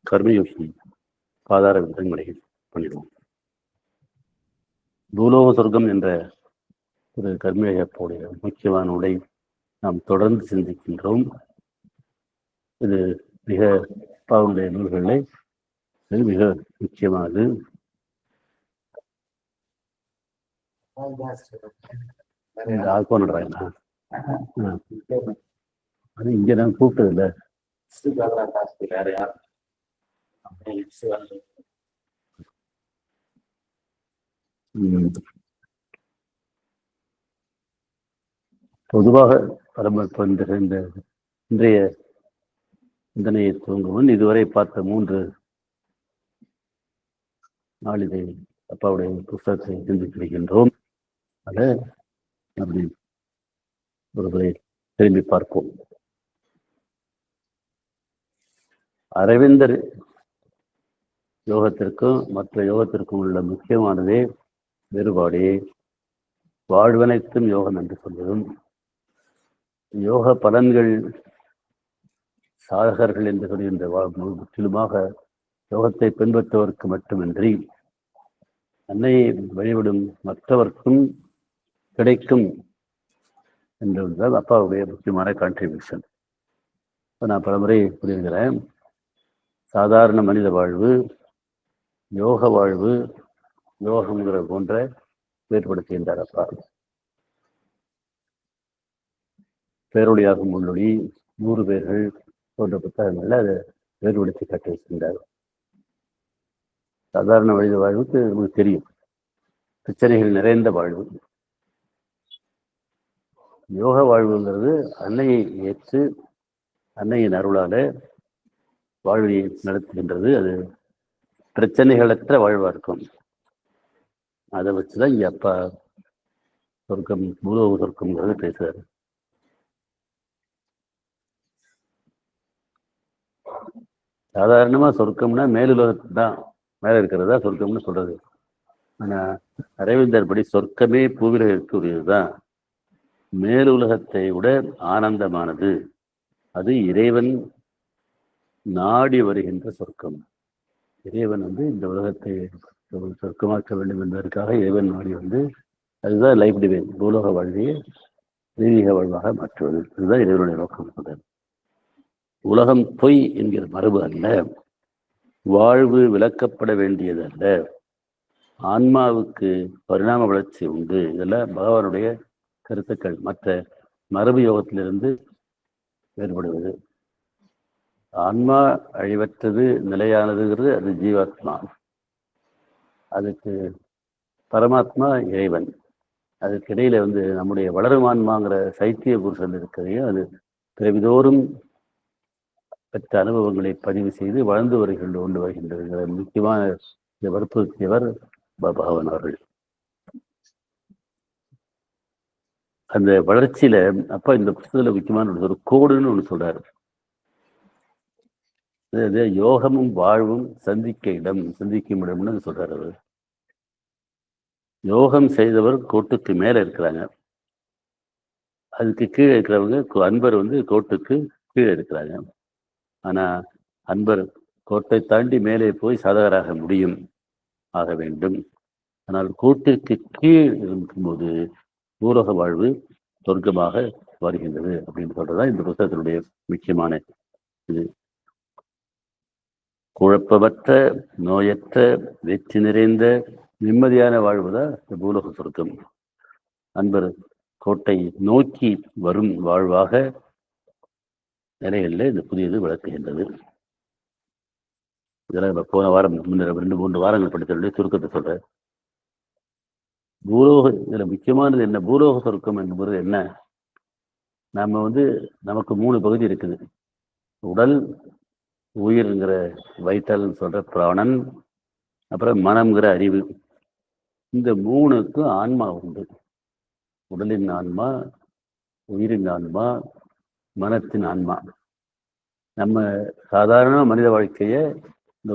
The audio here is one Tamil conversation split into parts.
கர்மயோகி பாதார விதங்களை பண்ணிடுவோம். பூலோக சொர்க்கம் என்ற ஒரு கர்மயோகத்துடைய முக்கியமான உடை நாம் தொடர்ந்து சிந்திக்கின்றோம். இது மிக பாவுடைய நூல்களை மிக முக்கியமானது. அது இங்க நான் கூப்பிட்டது இல்லை. பொதுவாக இன்றைய சிந்தனையை துவங்குவன் இதுவரை பார்த்த 3 நாளிதை அப்பாவுடைய புத்தகத்தை சிந்தித்திருக்கின்றோம். அதை அப்படி ஒருவரை திரும்பி பார்ப்போம். அரவிந்தர் யோகத்திற்கும் மற்ற யோகத்திற்கும் உள்ள முக்கியமானதே வேறுபாடே வாழ்வனைத்தும் யோகம் என்று சொல்வதும், யோக பலன்கள் சாதகர்கள் என்று சொல்கின்ற முற்றிலுமாக யோகத்தை பின்பற்றுவதற்கு மட்டுமின்றி அன்னையை வழிபடும் மற்றவர்க்கும் கிடைக்கும் என்பதுதான் அப்பாவுடைய முக்கியமான கான்ட்ரிபியூஷன். இப்போ நான் பலமுறை புரிகிறேன். சாதாரண மனித வாழ்வு, யோக வாழ்வு, யோகங்கிற போன்ற வேறுபடுத்துகின்றார் அப்பா. பேரொழியாகும் முன்னொழி, 100 பேர்கள் போன்ற புத்தகங்கள்ல அதை வேறுபடுத்தி காட்டியிருக்கின்றார். சாதாரண மனித வாழ்வுக்கு நமக்கு தெரியும், பிரச்சனைகள் நிறைந்த வாழ்வு. யோக வாழ்வுங்கிறது அன்னையை ஏற்று அன்னையின் அருளால வாழ்வை நடத்துகின்றது. அது பிரச்சனைகளற்ற வாழ்வா இருக்கும். அதை வச்சுதான் இங்க அப்பா சொர்க்கம், பூலோக சொர்க்கம்ங்கிறது பேசுறாரு. சாதாரணமா சொர்க்கம்னா மேலுலகத்து தான், மேல இருக்கிறதா சொர்க்கம்னு சொல்றது. ஆனா அரவிந்தர் படி சொர்க்கமே பூவில இருக்கக்கூடியதுதான், மேலுலகத்தை விட ஆனந்தமானது. அது இறைவன் நாடி வருகின்ற சொர்க்கம். இறைவன் இந்த உலகத்தை சொர்க்கமாக்க வேண்டும் என்பதற்காக இறைவன் நாடி அதுதான் லைஃப் டிவைன், பூலோக வாழ்வையை தெய்வீக வாழ்வாக மாற்றுவது. இதுதான் இறைவனுடைய நோக்கம். உலகம் பொய் என்கிற மரபு அல்ல, வாழ்வு விளக்கப்பட வேண்டியது அல்ல, ஆன்மாவுக்கு பரிணாம வளர்ச்சி உண்டு. இதெல்லாம் பகவானுடைய கருத்துக்கள். மற்ற மரபு யோகத்திலிருந்து வேறுபடுவது. ஆன்மா அழிவற்றது, நிலையானதுங்கிறது அது ஜீவாத்மா. அதுக்கு பரமாத்மா இறைவன். அதுக்கு இடையில நம்முடைய வளரும் ஆன்மாங்கிற சைத்திய புருஷன் இருக்கிறதையும் அது பிறவிதோறும் பெற்ற அனுபவங்களை பதிவு செய்து வளர்ந்து வருகின்றது. முக்கியமான வற்புறுத்தியவர் பகவான் அவர்கள். அந்த வளர்ச்சியில அப்பா இந்த புத்தகத்துல முக்கியமான ஒரு கோடுன்னு ஒண்ணு சொல்றாரு. யோகமும் வாழ்வும் சந்திக்கும் இடம்னு சொல்றாரு அவர். யோகம் செய்தவர் கோட்டுக்கு மேல இருக்கிறாங்க, அதுக்கு கீழே இருக்கிறவங்க அன்பர் கோட்டுக்கு கீழே இருக்கிறாங்க. ஆனா அன்பர் கோட்டை தாண்டி மேலே போய் சாதகராக முடியும், ஆக வேண்டும். ஆனால் கோட்டுக்கு கீழ் இருக்கும்போது பூலோக வாழ்வு சொர்க்கமாக வருகின்றது அப்படின்னு சொல்றதுதான் இந்த புத்தகத்தினுடைய முக்கியமான இது. குழப்பமற்ற, நோயற்ற, வெற்றி நிறைந்த நிம்மதியான வாழ்வுதான் இந்த பூலோக சொர்க்கம். அன்பர் கோட்டை நோக்கி வரும் வாழ்வாக நிலைகளில் இந்த புதியது விளக்குகின்றது. இதெல்லாம் போன வாரம் 2-3 வாரங்கள் படித்தவருடைய சுருக்கத்தை சொல்றேன். பூலோக இதுல முக்கியமானது என்ன? பூலோக சொர்க்கம் என்பது என்ன? நம்ம நமக்கு 3 பகுதி இருக்குது. உடல், உயிர்ங்கிற வைட்டல் சொல்ற பிராணன், அப்புறம் மனம்ங்கிற அறிவு. இந்த 3க்கும் ஆன்மா உண்டு. உடலின் ஆன்மா, உயிரின் ஆன்மா, மனத்தின் ஆன்மா. நம்ம சாதாரண மனித வாழ்க்கையை இந்த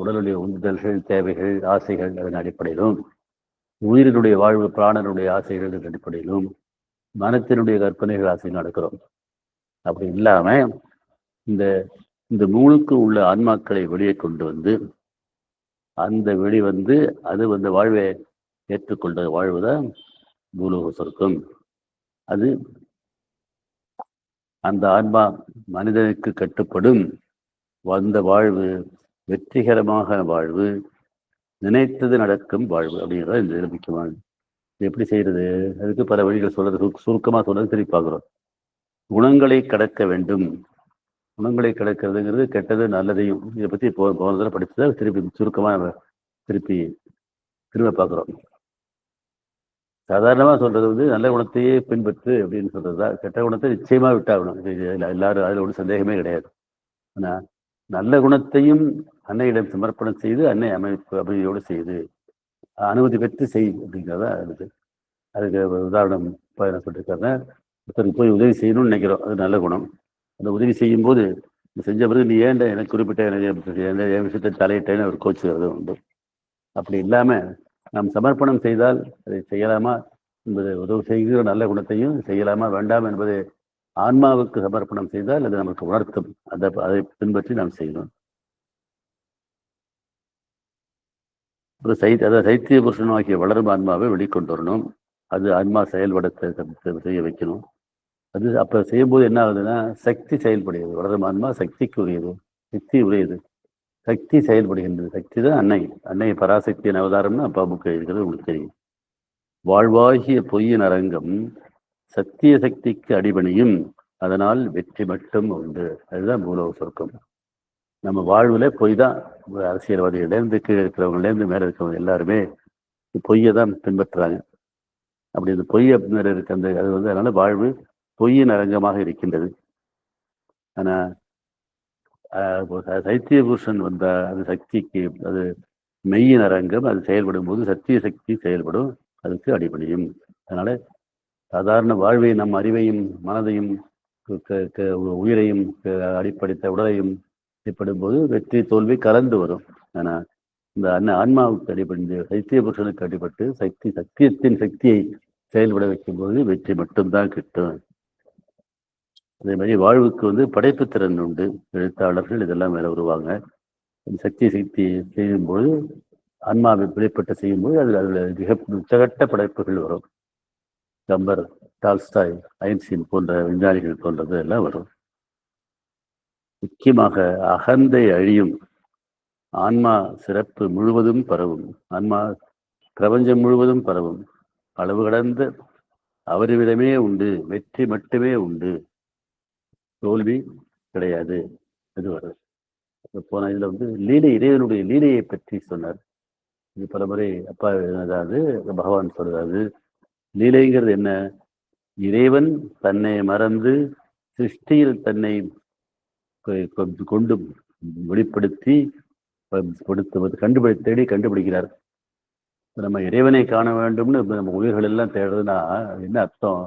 உடலுடைய உந்துதல்கள், தேவைகள், ஆசைகள் அதன் அடிப்படையிலும், உயிரினுடைய வாழ்வு பிராணனுடைய ஆசைகள் அடிப்படையிலும், மனத்தினுடைய கற்பனைகள் ஆசைகள் நடக்கிறோம். அப்படி இல்லாம இந்த இந்த மூணுக்கு உள்ள ஆன்மாக்களை வெளியே கொண்டு வந்து அந்த வெளி வந்து அது வந்து வாழ்வை ஏற்றுக்கொண்ட வாழ்வுதான் பூலோக சொர்க்கம். அது அந்த ஆன்மா மனிதனுக்கு கட்டுப்படும் வந்த வாழ்வு வெற்றிகரமாக வாழ்வு, நினைத்தது நடக்கும் வாழ்வு அப்படிங்கிறத இந்த முக்கியமானது. எப்படி செய்யறது? அதுக்கு பல வழிகள் சொல்றது, சுருக்கமாக சொல்றது திருப்பி பார்க்குறோம். குணங்களை கடக்க வேண்டும். குணங்களை கடக்கிறதுங்கிறது கெட்டது நல்லதையும், இதை பற்றி போன தடவை படிச்சதை திருப்பி சுருக்கமாக திருப்பி திரும்ப பார்க்குறோம். சாதாரணமாக சொல்றது வந்து நல்ல குணத்தையே பின்பற்று அப்படின்னு சொல்றதா, கெட்ட குணத்தை நிச்சயமா விட்டாகணும். எல்லாரும் அதில் ஒன்றும் சந்தேகமே கிடையாது. ஆனால் நல்ல குணத்தையும் அன்னையிடம் சமர்ப்பணம் செய்து அன்னை அமைப்பு அப்படியோடு செய்து அனுமதி பெற்று செய் அப்படிங்கிறதா இருக்குது. அதுக்கு உதாரணம் இப்போ என்ன சொல்லியிருக்காங்க, ஒருத்தருக்கு போய் உதவி செய்யணும்னு நினைக்கிறோம், அது நல்ல குணம். அந்த உதவி செய்யும் போது செஞ்ச பிறகு நீ ஏன்ட எனக்கு குறிப்பிட்ட என் விஷயத்தை தலையிட்டேன்னு ஒரு கோச்சுக்கிறது உண்டு. அப்படி இல்லாமல் நாம் சமர்ப்பணம் செய்தால் அதை செய்யலாமா என்பது, உதவி செய்கிற நல்ல குணத்தையும் செய்யலாமா வேண்டாம் என்பது ஆன்மாவுக்கு சமர்ப்பணம் செய்தால் அது நமக்கு உணர்த்தும். அதை பின்பற்றி நாம் செய்யணும். ஒரு சைத்திய புருஷனாகிய வளரும் ஆன்மாவை வெளிக்கொண்டு வரணும். அது ஆன்மா செயல்படத்தை செய்ய வைக்கணும். அது அப்போ செய்யும்போது என்ன ஆகுதுன்னா சக்தி செயல்படுகிறது. வளரும் ஆன்மா சக்திக்கு உரியது, சக்தி உரியது, சக்தி செயல்படுகின்றது. சக்தி தான் அன்னை பராசக்தியின் அவதாரம்னு அப்பா புக்கு இருக்கிறது உங்களுக்கு தெரியும். வாழ்வாகிய பொய்யின் அரங்கம் சத்திய சக்திக்கு அடிபணியும், அதனால் வெற்றி மட்டும் உண்டு. அதுதான் பூலோக சொர்க்கம். நம்ம வாழ்வுல பொய் தான். அரசியல்வாதிகள்லேருந்து கீழே இருக்கிறவங்கலேருந்து மேலே இருக்கிறவங்க எல்லாருமே பொய்யை தான் பின்பற்றுறாங்க. அப்படி இந்த பொய் மேலே இருக்க அந்த அது வந்து அதனால வாழ்வு பொய்யின் அரங்கமாக இருக்கின்றது. ஆனால் சைத்திய புருஷன் வந்த அது சக்திக்கு, அது மெய்யின் அரங்கம். அது செயல்படும் போது சத்திய சக்தி செயல்படும், அதுக்கு அடிபணியும். அதனால சாதாரண வாழ்வை நம் அறிவையும் மனதையும் உயிரையும் அடிப்படைத்த உடலையும் ஏற்படும் போது வெற்றி தோல்வி கலந்து வரும். ஆனால் இந்த ஆன்மாவுக்கு அடிபட்டு சைத்திய புருஷனுக்கு அடிபட்டு சத்தியத்தின் சக்தியை செயல்பட வைக்கும் போது வெற்றி மட்டும்தான் கிட்டும். அதே மாதிரி வாழ்வுக்கு வந்து படைப்பு திறன் உண்டு. எழுத்தாளர்கள் இதெல்லாம் மேலே வருவாங்க. சக்தி செய்யும்போது ஆன்மாவை வெளிப்பட்டு செய்யும்போது அதில் மிக உச்சகட்ட படைப்புகள் வரும். கம்பர், டால்ஸ்டாய், ஐன்ஸ்டீன் போன்ற விஞ்ஞானிகள் போன்றது எல்லாம் வரும். முக்கியமாக அகந்தை அழியும், ஆன்மா சிறப்பு முழுவதும் பரவும். ஆன்மா பிரபஞ்சம் முழுவதும் பரவும். அளவு கடந்த அவரிடமே உண்டு, வெற்றி மட்டுமே உண்டு, தோல்வி கிடையாது. இது வருது. போன இதுல வந்து இறைவனுடைய லீலையை பற்றி சொன்னார். இது பல முறை அப்பா அதாவது பகவான் சொல்றாரு, லீலைங்கிறது என்ன? இறைவன் தன்னை மறந்து சிருஷ்டியில் தன்னை கொண்டு வெளிப்படுத்தி தேடி கண்டுபிடிக்கிறார். நம்ம இறைவனை காண வேண்டும்னு நம்ம உயிர்கள் எல்லாம் தேடுறதுன்னா என்ன அர்த்தம்?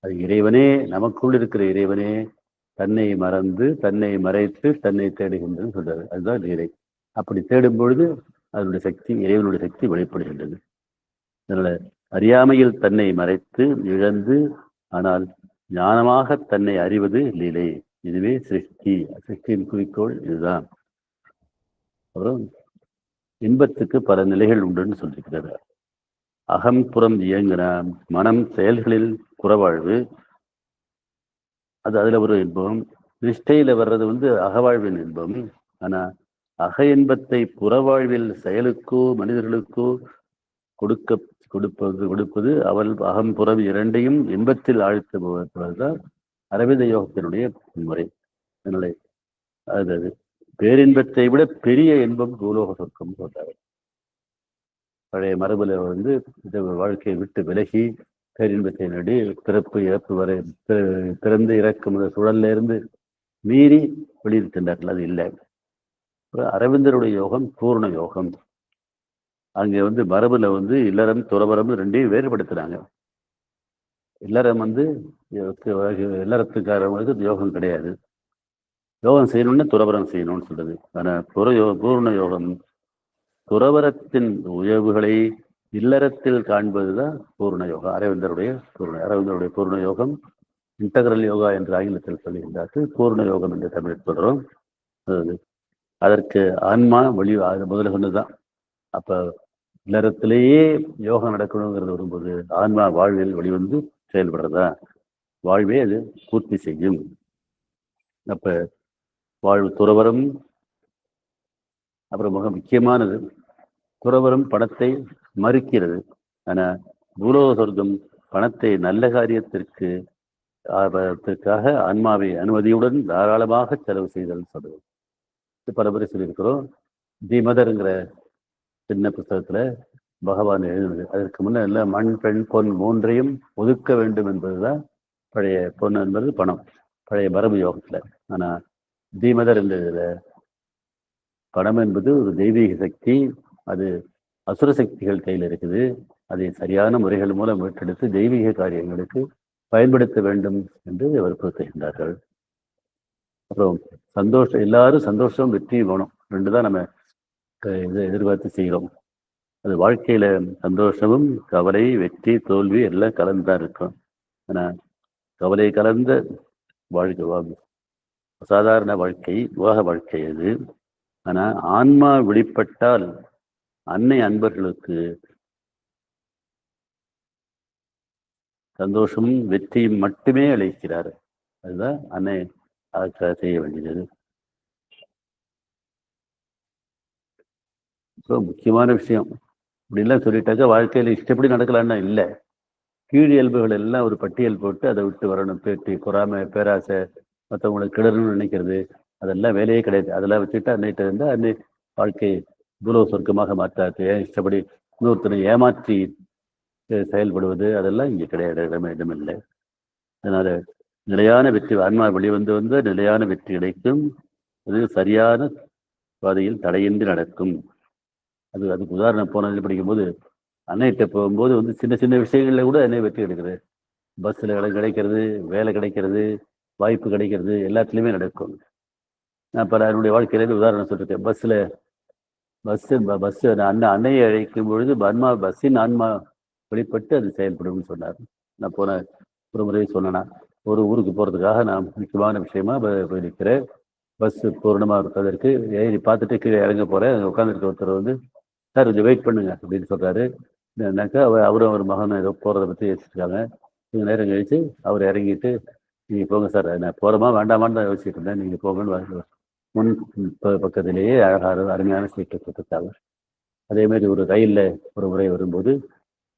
அது இறைவனே, நமக்குள் இருக்கிற இறைவனே தன்னை மறந்து தன்னை மறைத்து தன்னை தேடுகின்றன்னு சொல்றாரு. அதுதான் லீலை. அப்படி தேடும் பொழுது அதனுடைய சக்தி, இறைவனுடைய சக்தி வெளிப்படுகின்றது. அதனால அறியாமையில் தன்னை மறைத்து இழந்து ஆனால் ஞானமாக தன்னை அறிவது லீலை. இதுவே சிருஷ்டியின் குறிக்கோள் இதுதான். அப்புறம் இன்பத்துக்கு பல நிலைகள் உண்டுன்னு சொல்லியிருக்கிறார். அகம்புறம் இயங்குன மனம் செயல்களில் புறவாழ்வு, அதுல ஒரு இன்பம். நிஷ்டையில வர்றது வந்து அகவாழ்வின் இன்பம். ஆனா அக இன்பத்தை புறவாழ்வில் செயலுக்கோ மனிதர்களுக்கோ கொடுப்பது அவள் அகம்புறம் இரண்டையும் இன்பத்தில் ஆழ்த்துபவர்தான் அரவிந்த யோகத்தினுடைய முறை. அதனால அது பேரின்பத்தை விட பெரிய இன்பம் பூலோக சொர்க்கம் சொல்றாரு. பழைய மரபுல வந்து இந்த வாழ்க்கையை விட்டு விலகி பேரின்பத்தை நடி பிறப்பு இறப்பு வரை பிறந்து இறக்கும் சூழல்ல இருந்து மீறி வெளியிருக்கின்றார்கள். அது இல்லை. அரவிந்தருடைய யோகம் பூர்ண யோகம். அங்கே வந்து மரபுல வந்து இல்லறம் துறவரம் ரெண்டையும் வேறுபடுத்துறாங்க. இல்லறம் வந்து இல்லறத்துக்காரவங்களுக்கு யோகம் கிடையாது. யோகம் செய்யணும்னு துறவரம் செய்யணும்னு சொல்றது. ஆனால் பூர்ண யோகம் துறவரத்தின் உயர்வுகளை இல்லறத்தில் காண்பதுதான் பூர்ண யோகம். அரவிந்தருடைய பூர்ண யோகம் இன்டகிரல் யோகா என்று ஆங்கிலத்தில் சொல்லுகின்றார்கள். பூர்ண யோகம் என்று தமிழில் சொல்றோம். அதற்கு ஆன்மா வழி முதல்ல சொன்னதுதான். அப்ப இல்லறத்திலேயே யோகம் நடக்கணுங்கிறது வரும்போது ஆன்மா வாழ்வில் வழிவந்து செயல்படுறதா வாழ்வே அது பூர்த்தி செய்யும். அப்ப வாழ்வு துறவரம். அப்புறம் மிக முக்கியமானது, துறவரம் பணத்தை மறுக்கிறது. ஆனா பூலோக சொர்க்கம் பணத்தை நல்ல காரியத்திற்கு ஆன்மாவை அனுமதியுடன் தாராளமாக செலவு செய்தல் சொல்றது. பல முறை சொல்லியிருக்கிறோம். தி மதர்ங்கிற சின்ன புத்தகத்துல பகவான் எழுதுனது. அதற்கு முன்ன எல்லாம் மண் பெண் பொன் மூன்றையும் ஒதுக்க வேண்டும் என்பதுதான் பழைய பொன் என்பது பணம், பழைய மரபு யோகத்துல. ஆனா தி மதர் என்பதுல பணம் என்பது ஒரு தெய்வீக சக்தி, அது அசுர சக்திகள் கையில் இருக்குது. அதை சரியான முறைகள் மூலம் மீட்டெடுத்து தெய்வீக காரியங்களுக்கு பயன்படுத்த வேண்டும் என்று வற்புறுத்துகின்றார்கள். அப்புறம் சந்தோஷம், எல்லாரும் சந்தோஷம் வெற்றி வேணும், ரெண்டு தான் நம்ம இதை எதிர்பார்த்து செய்கிறோம். அது வாழ்க்கையில சந்தோஷமும் கவலை வெற்றி தோல்வி எல்லாம் கலந்துதான் இருக்கும். ஆனா கவலை கலந்த வாழ்க்கை சாதாரண வாழ்க்கை, விவாக வாழ்க்கை அது. ஆனா ஆன்மா வெளிப்பட்டால் அன்னை அன்பர்களுக்கு சந்தோஷமும் வெற்றியும் மட்டுமே அளிக்கிறார். அதுதான் அன்னை அதுக்காக செய்ய வேண்டியது. முக்கியமான விஷயம். இப்படிலாம் சொல்லிட்டாக்க வாழ்க்கையில இஷ்டப்படி நடக்கலான்னா இல்லை. கீழ் இயல்புகள் எல்லாம் ஒரு பட்டியல் போட்டு அதை விட்டு வரணும். பேட்டி, பொறாமை, பேராசை, மற்றவங்களை கிடணும்னு நினைக்கிறது, அதெல்லாம் வேலையே கிடையாது. அதெல்லாம் வச்சுட்டு அன்னைகிட்ட இருந்தால் அன்னை வாழ்க்கை பூலோக சொர்க்கமாக மாற்றாது. இஷ்டப்படி இன்னொருத்தனை ஏமாற்றி செயல்படுவது அதெல்லாம் இங்கே கிடையாது, இடமில்லை. அதனால நிலையான வெற்றி, ஆன்மா வெளிவந்து நிலையான வெற்றி கிடைக்கும். அது சரியான பாதையில் தடையின்றி நடக்கும். அதுக்கு உதாரணம் போனது படிக்கும்போது அன்னைகிட்ட போகும்போது சின்ன சின்ன விஷயங்கள்ல கூட அன்னை வெற்றி எடுக்குது. பஸ்ஸில் இடம் கிடைக்கிறது, வேலை கிடைக்கிறது, வாய்ப்பு கிடைக்கிறது, எல்லாத்துலேயுமே நடக்கும். நான் பல என்னுடைய வாழ்க்கையிலேருந்து உதாரணம் சொல்லியிருக்கேன். பஸ் அன்னையை அழைக்கும் பொழுது பஸ்ஸின் ஆன்மா வெளிப்பட்டு அது செயல்படும் சொன்னார். நான் ஒரு முறையை சொன்னேன்னா, ஒரு ஊருக்கு போகிறதுக்காக நான் முக்கியமான விஷயமா போயிருக்கிறேன். பஸ் பூர்ணமாக இருப்பதற்கு ஏறி பார்த்துட்டு கீழே இறங்க போகிறேன். அங்கே உட்காந்துருக்க ஒருத்தர் சார் கொஞ்சம் வெயிட் பண்ணுங்க அப்படின்னு சொல்கிறாரு. என்னன்னாக்கா அவரும் ஒரு மகன் ஏதோ போகிறத பற்றி யோசிச்சிருக்காங்க. கொஞ்சம் நேரம் கழித்து அவர் இறங்கிட்டு, நீங்கள் போங்க சார், நான் போகிறோமா வேண்டாமான்னு தான் யோசிச்சுட்டு இருந்தேன், நீங்கள் போங்கன்னு முன் பக்கத்திலேயே அருமையான சீட்டை கொடுத்துருக்காங்க. அதேமாதிரி ஒரு ரயிலில் ஒரு முறை வரும்போது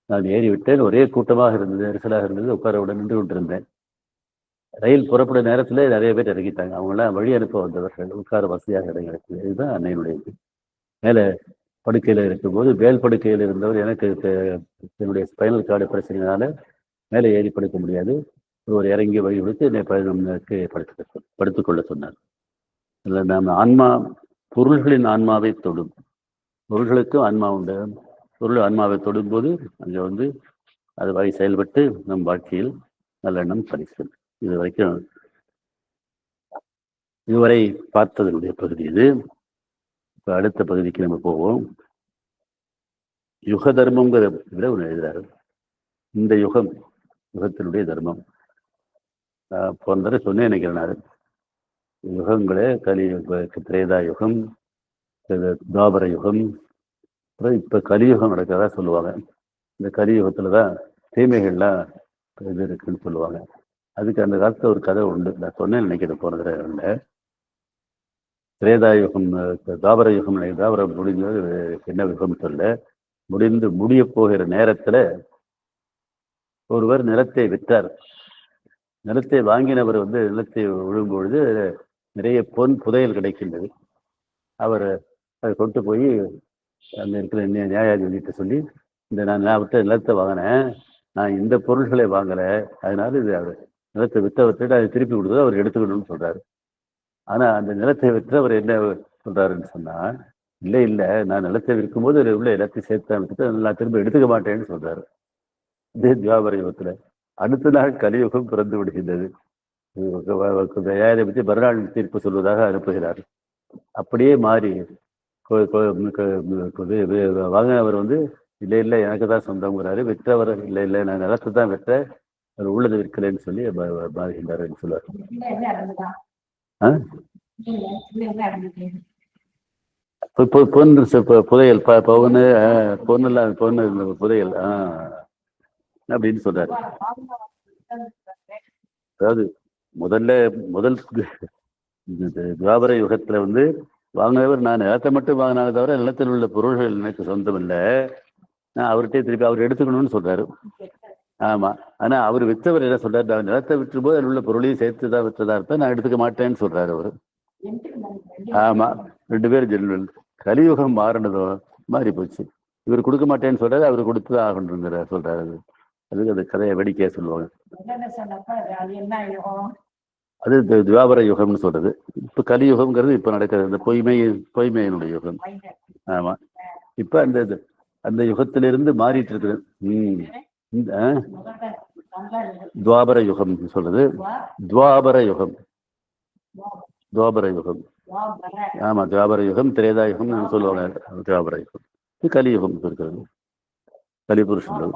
நான் ஏறி விட்டேன். ஒரே கூட்டமாக இருந்தது, நெரிசலாக இருந்தது. உட்கார விட நின்று கொண்டிருந்தேன். ரயில் புறப்பட நேரத்தில் நிறைய பேர் இறங்கிட்டாங்க. அவங்களாம் வழி அனுப்ப வந்தவர்கள், உட்கார வசதியாக இடம் கிடைக்குது. இதுதான் அன்னையினுடைய இது. மேலே படுக்கையில் இருக்கும்போது மேல் படுக்கையில் இருந்தவர் எனக்கு என்னுடைய ஸ்பைனல் கார்டு பிரச்சனைனால மேலே ஏறி படுக்க முடியாது. ஒரு இறங்கி வழி கொடுத்து என்னை படுத்துக்கொள்ள சொன்னார். அதில் நாம் ஆன்மா பொருள்களின் ஆன்மாவை தொடும், பொருள்களுக்கும் ஆன்மா உண்டு. பொருள் ஆன்மாவை தொடும்போது அங்கே அது வழி செயல்பட்டு நம் வாழ்க்கையில் நல்லெண்ணம் பரிசு. இதுவரை பார்த்ததனுடைய பகுதி இது. இப்போ அடுத்த பகுதிக்கு நம்ம போவோம். யுக தர்மங்கிற விட ஒன்று எழுதுறாரு. இந்த யுகத்தினுடைய தர்மம் போன தடவை சொன்னேன் நினைக்கிறேன். யுகங்களே திரேதா யுகம், துவாபர யுகம், அப்புறம் இப்போ கலியுகம் நடக்கிறதா சொல்லுவாங்க. இந்த கலியுகத்தில் தான் தீமைகள்லாம் இது இருக்குன்னு சொல்லுவாங்க. அதுக்கு அந்த காலத்தில் ஒரு கதை உண்டு, நான் சொன்னேன் நினைக்கிறேன் போன தடவை. திரேதா யுகம், தாவர யுகம், தாவரம் முடிஞ்சது என்ன யுகம் சொல்ல முடிய போகிற நேரத்தில் ஒருவர் நிலத்தை விற்றார். நிலத்தை வாங்கினவர் நிலத்தை விழும்பொழுது நிறைய பொன் புதையல் கிடைக்கின்றது. அவர் அதை கொண்டு போய் அந்த இருக்கிற நியாயாதிபதிகிட்ட சொல்லி, நான் விட்ட நிலத்தை வாங்கினேன், நான் இந்த பொருள்களை வாங்கலை, அதனால இது அவர் நிலத்தை விற்றவர்கிட்ட அதை திருப்பி கொடுத்தது அவர் எடுத்துக்கணும்னு சொல்றாரு. ஆனா அந்த நிலத்தை விற்று அவர் என்ன சொல்றாருன்னு சொன்னா, இல்லை நான் நிலத்தை விற்கும்போது உள்ள எல்லாத்தையும் சேர்த்து விட்டு நான் திரும்ப எடுத்துக்க மாட்டேன்னு சொல்றாரு. இதே துவாபர யுகத்துல அடுத்த நாள் கலியுகம் பிறந்து விடுகின்றது. பற்றி மறுநாள் தீர்ப்பு சொல்வதாக அனுப்புகிறார். அப்படியே மாறி வாங்கினவர் இல்லை எனக்கு தான் சொந்தங்கிறாரு. விற்றவர் இல்லை நான் நிலத்தை தான் விற்ற, அவர் உள்ளதை விற்கலைன்னு சொல்லி மாறுகின்றாருன்னு சொல்லுவார். பொண்ணு புதையல் பொண்ணு பொண்ணு பொண்ணு புதையல் அப்படின்னு சொல்றாரு. அதாவது முதல் துவாபர யுகத்துல வாங்கினவர் நான் நிலத்தை மட்டும் வாங்கினாங்க தவிர நிலத்தில் உள்ள பொருள்கள் எனக்கு சொந்தம் இல்லை, நான் அவர்கிட்ட திருப்பி அவர் எடுத்துக்கணும்னு சொல்றாரு. ஆமா, ஆனா அவர் விற்றவர் என்ன சொல்றாரு, நிலத்தை விற்று போது அதில் உள்ள பொருளையும் சேர்த்துதான் விற்றதா இருப்பேன், நான் எடுத்துக்க மாட்டேன்னு சொல்றாரு அவரு. ஆமா, 2 பேரும் ஜென்வல். கலியுகம் மாறினதோ மாறி போச்சு. இவர் கொடுக்க மாட்டேன்னு சொல்றாரு, அவர் கொடுத்துதான் ஆகணுங்கிற சொல்றாரு. அதுக்கு அந்த கதையை வேடிக்கையா சொல்லுவாங்க. அது துவாபர யுகம்னு சொல்றது. இப்ப கலியுகம்ங்கிறது இப்ப நடக்கிறது, இந்த பொய்மையினுடைய யுகம். ஆமா, இப்ப அந்த யுகத்திலிருந்து மாறிட்டு இருக்குது. இந்த துவாபர யுகம் சொல்றது, துவாபர யுகம். ஆமா, துவாபர யுகம், திரேதா யுகம் சொல்லுவாங்க. துவாபர யுகம் இது கலியுகம் இருக்கிறது, கலிபுருஷன்.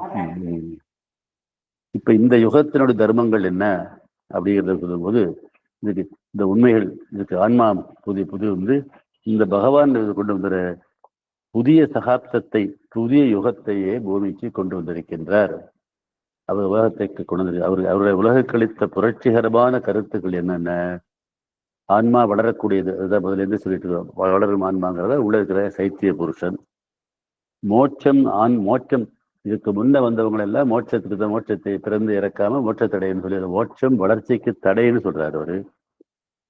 இப்ப இந்த யுகத்தினுடைய தர்மங்கள் என்ன அப்படிங்கிறத சொல்லும்போது, இதுக்கு இந்த உண்மைகள், இதுக்கு ஆன்மா புது இந்த பகவான் கொண்டு வந்த புதிய சகாப்தத்தை, புதிய யுகத்தையே பூமிக்கு கொண்டு வந்திருக்கின்றார். அவர் உலகத்தை கொண்டு வந்து அவருடைய உலக கழித்த புரட்சிகரமான கருத்துக்கள் என்னென்ன? ஆன்மா வளரக்கூடியது, அதுதான் முதலேருந்து சொல்லிட்டு இருக்கோம். வளரும் ஆன்மாங்கிறத உள்ள இருக்கிற சைத்திய புருஷன். மோட்சம் இதுக்கு முன்ன வந்தவங்க எல்லாம் மோட்சத்தை பிறந்து இறக்காம மோட்ச தடைன்னு சொல்லி, மோட்சம் வளர்ச்சிக்கு தடைன்னு சொல்றாரு அவரு.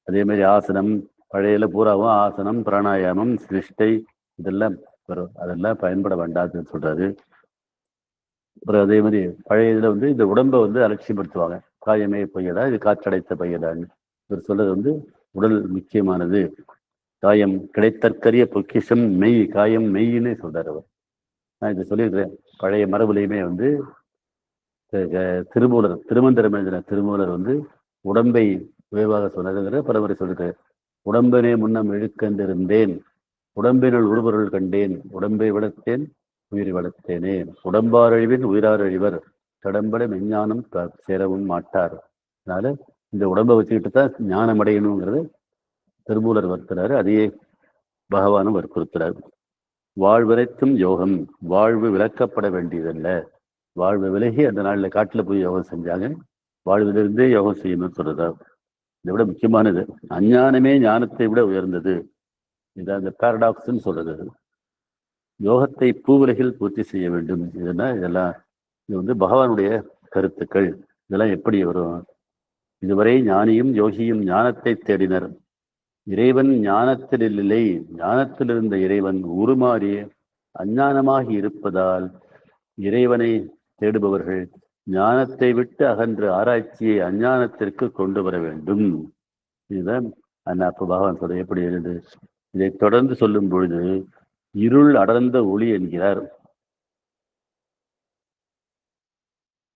அதே மாதிரி ஆசனம், பழையில பூராவும் ஆசனம், பிராணாயாமம், சிருஷ்டை இதெல்லாம் வரும், அதெல்லாம் பயன்பட வேண்டாதுன்னு சொல்றாரு. அப்புறம் அதே மாதிரி பழைய இதுல இந்த உடம்பை அலட்சியப்படுத்துவாங்க. காயமே பொய்யடா, இது காற்றடைத்த பையடான்னு இவர் சொல்றது உடல் முக்கியமானது. காயம் கிடைத்தற்கரிய பொக்கிஷம் மெய், காயம் மெய்ன்னு சொல்றாரு அவர். நான் இதை சொல்லியிருக்கிறேன். பழைய மரபுலையுமே திருமந்திரம் எழுதின திருமூலர் உடம்பை விரைவாக சொன்னதுங்கிற பரம்பரை சொல்லிட்டு, உடம்பினே முன்னம் இழுக்கந்திருந்தேன், உடம்பினுள் உருபொருள் கண்டேன், உடம்பை வளர்த்தேன் உயிரை வளர்த்தேனே, உடம்பார் அழிவின் உயிரார் அழிவர், கடம்பட மெஞ்ஞானம் சேரவும் மாட்டார். அதனால இந்த உடம்பை வச்சுக்கிட்டு தான் ஞானம் அடையணுங்கிறது திருமூலர் வற்புறாரு, அதையே பகவானும் வற்புறுத்துறாரு. வாழ்வரைக்கும் யோகம், வாழ்வு விளக்கப்பட வேண்டியதல்ல. வாழ்வு விலகி அந்த நாளில் காட்டில் போய் யோகம் செஞ்சாங்க, வாழ்விலிருந்தே யோகம் செய்யணும்னு சொல்றதா. இதை விட முக்கியமானது, அஞ்ஞானமே ஞானத்தை விட உயர்ந்தது. இது அந்த பாரடாக்ஸ்ன்னு சொல்றது. யோகத்தை பூவுலகில் பூர்த்தி செய்ய வேண்டும். இதெல்லாம் இது பகவானுடைய கருத்துக்கள். இதெல்லாம் எப்படி வரும்? இதுவரை ஞானியும் யோகியும் ஞானத்தை தேடினர், இறைவன் ஞானத்தில் இல்லை, ஞானத்தில் இருந்த இறைவன் உருமாறிய அஞ்ஞானமாகி இருப்பதால் இறைவனை தேடுபவர்கள் ஞானத்தை விட்டு அகன்ற ஆராய்ச்சியை அஞ்ஞானத்திற்கு கொண்டு வர வேண்டும். இதுதான் அப்ப பகவான் சொல்ற எப்படி எழுது. இதை தொடர்ந்து சொல்லும் பொழுது இருள் அடர்ந்த ஒளி என்கிறார்.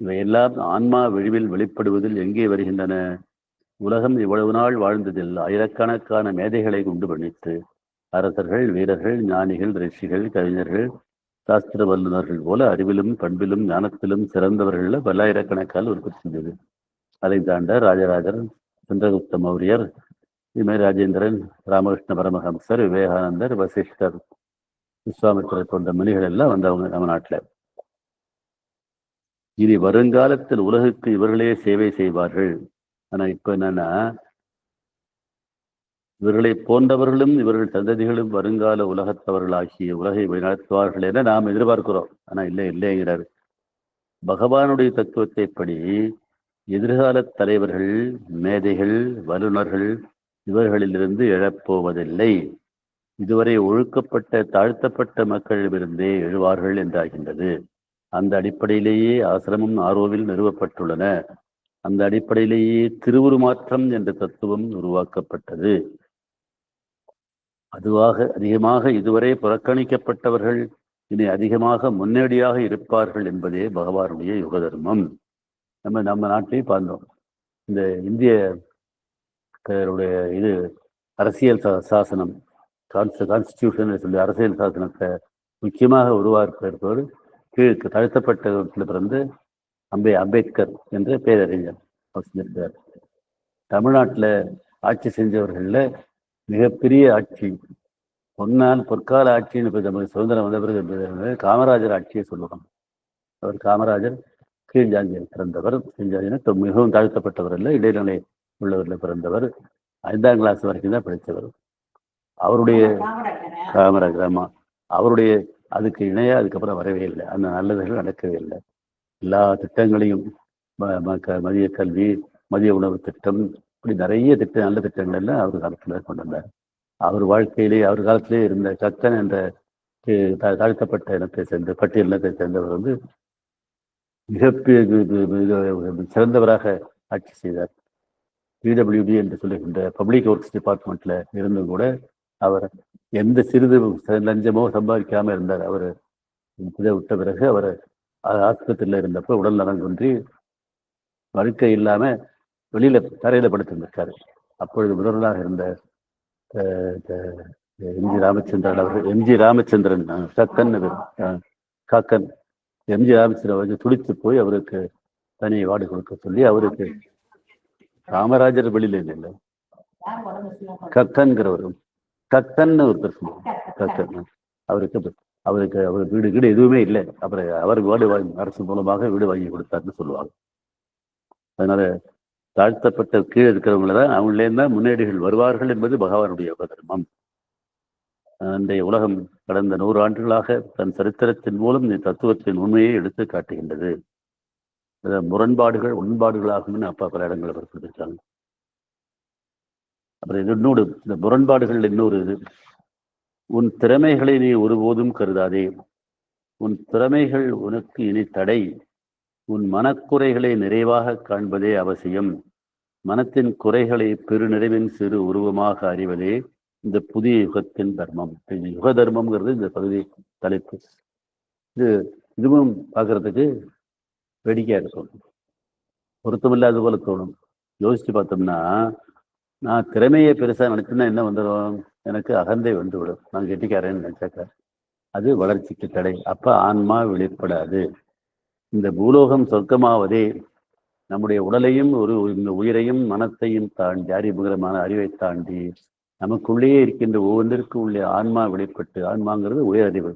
இவையெல்லாம் ஆன்மா விழிவில் வெளிப்படுவதில் எங்கே வருகின்றன? உலகம் இவ்வளவு நாள் வாழ்ந்ததில் ஆயிரக்கணக்கான மேதைகளை கொண்டு பண்ணித்து அரசர்கள், வீரர்கள், ஞானிகள், ரிஷிகள், கவிஞர்கள், சாஸ்திர வல்லுநர்கள் போல அறிவிலும் பண்பிலும் ஞானத்திலும் சிறந்தவர்கள் பல்லாயிரக்கணக்கால் உற்பத்தி செஞ்சது. அதை தாண்ட ராஜராஜர், சந்திரகுப்த மௌரியர், இதுமாதிரி ராஜேந்திரன், ராமகிருஷ்ண பரமஹம்சர், விவேகானந்தர், வசிஷ்டர், விஸ்வாமித்திரர் போன்ற மணிகள் எல்லாம் வந்தவங்க நம்ம நாட்டில். இனி வருங்காலத்தில் உலகுக்கு இவர்களே சேவை செய்வார்கள். ஆனா இப்ப என்னன்னா, இவர்களை போன்றவர்களும் இவர்கள் சந்ததிகளும் வருங்கால உலகத்தவர்களாகிய உலகை வழிநடத்துவார்கள் என நாம் எதிர்பார்க்கிறோம். ஆனா இல்லைங்கிறார் பகவானுடைய தத்துவத்தைப்படி. எதிர்கால தலைவர்கள், மேதைகள், வல்லுநர்கள் இவர்களிலிருந்து எழப்போவதில்லை. இதுவரை ஒழுக்கப்பட்ட தாழ்த்தப்பட்ட மக்களிடமிருந்தே எழுவார்கள் என்றாகின்றது. அந்த அடிப்படையிலேயே ஆசிரமம் ஆரோவில் நிறுவப்பட்டுள்ளன. அந்த அடிப்படையிலேயே திருவுருமாற்றம் என்ற தத்துவம் உருவாக்கப்பட்டது. அதுவாக அதிகமாக இதுவரை புறக்கணிக்கப்பட்டவர்கள் இனி அதிகமாக முன்னேடியாக இருப்பார்கள் என்பதே பகவானுடைய யுக தர்மம். நம்ம நாட்டிலேயே பார்த்தோம். இந்த இந்திய இது அரசியல் சாசனம், கான்ஸ்டிடியூஷன் சொல்லி அரசியல் சாசனத்தை முக்கியமாக உருவாக்கியிருப்பவர் கீழ் தாழ்த்தப்பட்ட பிறந்து அம்பேத்கர் என்ற பேரறிஞர். தமிழ்நாட்டில் ஆட்சி செஞ்சவர்களில் மிகப்பெரிய ஆட்சி, பொற்கால ஆட்சின்னு இப்போ நமக்கு சுதந்திரம் வந்த பிறகு காமராஜர் ஆட்சியை சொல்லுவாங்க. அவர் காமராஜர் கீழ் ஜாதியில் பிறந்தவர். கீழ் ஜாதியின மிகவும் தாழ்த்தப்பட்டவர் இல்லை, இடைநிலை உள்ளவரில் பிறந்தவர். 5ஆம் கிளாஸ் வரைக்கும் தான் படித்தவர். அவருடைய காமராஜர், ஆமா, அவருடைய அதுக்கு இணையா அதுக்கப்புறம் வரவே இல்லை. அந்த நல்லதுகள் நடக்கவே இல்லை. எல்லா திட்டங்களையும் மதிய கல்வி, மதிய உணவு திட்டம், இப்படி நிறைய நல்ல திட்டங்கள் எல்லாம் அவர் காலத்தில் கொண்டு வந்தார். அவர் வாழ்க்கையிலே அவர் காலத்திலே இருந்த கக்கன் என்ற தாழ்த்தப்பட்ட இனத்தை சேர்ந்த பட்டியல் இனத்தை சேர்ந்தவர் வந்து மிக சிறந்தவராக ஆட்சி செய்தார். பிடபிள்யூடி என்று சொல்லுகின்ற பப்ளிக் ஒர்க்ஸ் டிபார்ட்மெண்ட்ல இருந்தும் கூட அவர் எந்த சிறிது லஞ்சமோ சம்பாதிக்காம இருந்தார். அவர் இதை விட்ட பிறகு அவர் ஆஸ்பத்திரியில் இருந்தப்போ உடல் நலம் குன்றி வாழ்க்கை இல்லாம வெளியில தரையில படுத்திருந்திருக்காரு. அப்பொழுது முதல்வராக இருந்த எம்ஜி ராமச்சந்திரன் காக்கன் எம்ஜி ராமச்சந்திரன் வந்து துடித்து போய் அவருக்கு தனி வார்டு கொடுக்க சொல்லி, அவருக்கு காமராஜர் வெளியில இல்லை, கக்கன்கிறவரும் கக்கன்னு ஒருத்தர் கக்கன், அவருக்கு அவர் வீடு எதுவுமே இல்லை. அப்புறம் அவருக்கு வீடு அரசு மூலமாக வீடு வாங்கி கொடுத்தாருன்னு சொல்லுவாங்க. அதனால தாழ்த்தப்பட்ட கீழே இருக்கிறவங்கள தான் அவங்களேருந்து தான் முன்னேறிகள் வருவார்கள் என்பது பகவானுடைய தர்மம். அன்றைய உலகம் கடந்த 100 ஆண்டுகளாக தன் சரித்திரத்தின் மூலம் இந்த தத்துவத்தின் உண்மையை எடுத்து காட்டுகின்றது. முரண்பாடுகள் உண்பாடுகளாகும்னு அப்பா பல இடங்களை குறிப்பிட்டிருக்காங்க. அப்புறம் இன்னொரு இந்த முரண்பாடுகள் இன்னொரு இது, உன் திறமைகளை நீ ஒருபோதும் கருதாதே. உன் திறமைகள் உனக்கு இனி தடை. உன் மனக்குறைகளை நிறைவாக காண்பதே அவசியம். மனத்தின் குறைகளை பெருநிறைவின் சிறு உருவமாக அறிவதே இந்த புதிய யுகத்தின் தர்மம். யுக தர்மம்ங்கிறது இந்த பகுதி தலைப்பு. இதுவும் பார்க்கறதுக்கு வேடிக்கையாக இருக்கும், பொருத்தமில்லாத போல தோணும். யோசிச்சு பார்த்தோம்னா, நான் திறமையை பெருசா நினைச்சுன்னா என்ன வந்துடும், எனக்கு அகந்தை வந்துவிடும். நான் கெட்டிக்காரன்னு நினைச்சாக்க அது வளர்ச்சிக்கு தடை. அப்ப ஆன்மா வெளிப்படாது. இந்த பூலோகம் சொர்க்கமாவதே நம்முடைய உடலையும் இந்த உயிரையும் மனத்தையும் தாண்டி அறிமுகமான அறிவை தாண்டி நமக்குள்ளேயே இருக்கின்ற ஒவ்வொன்றிற்கு உள்ளே ஆன்மா வெளிப்பட்டு, ஆன்மாங்கிறது உயர் அறிவு,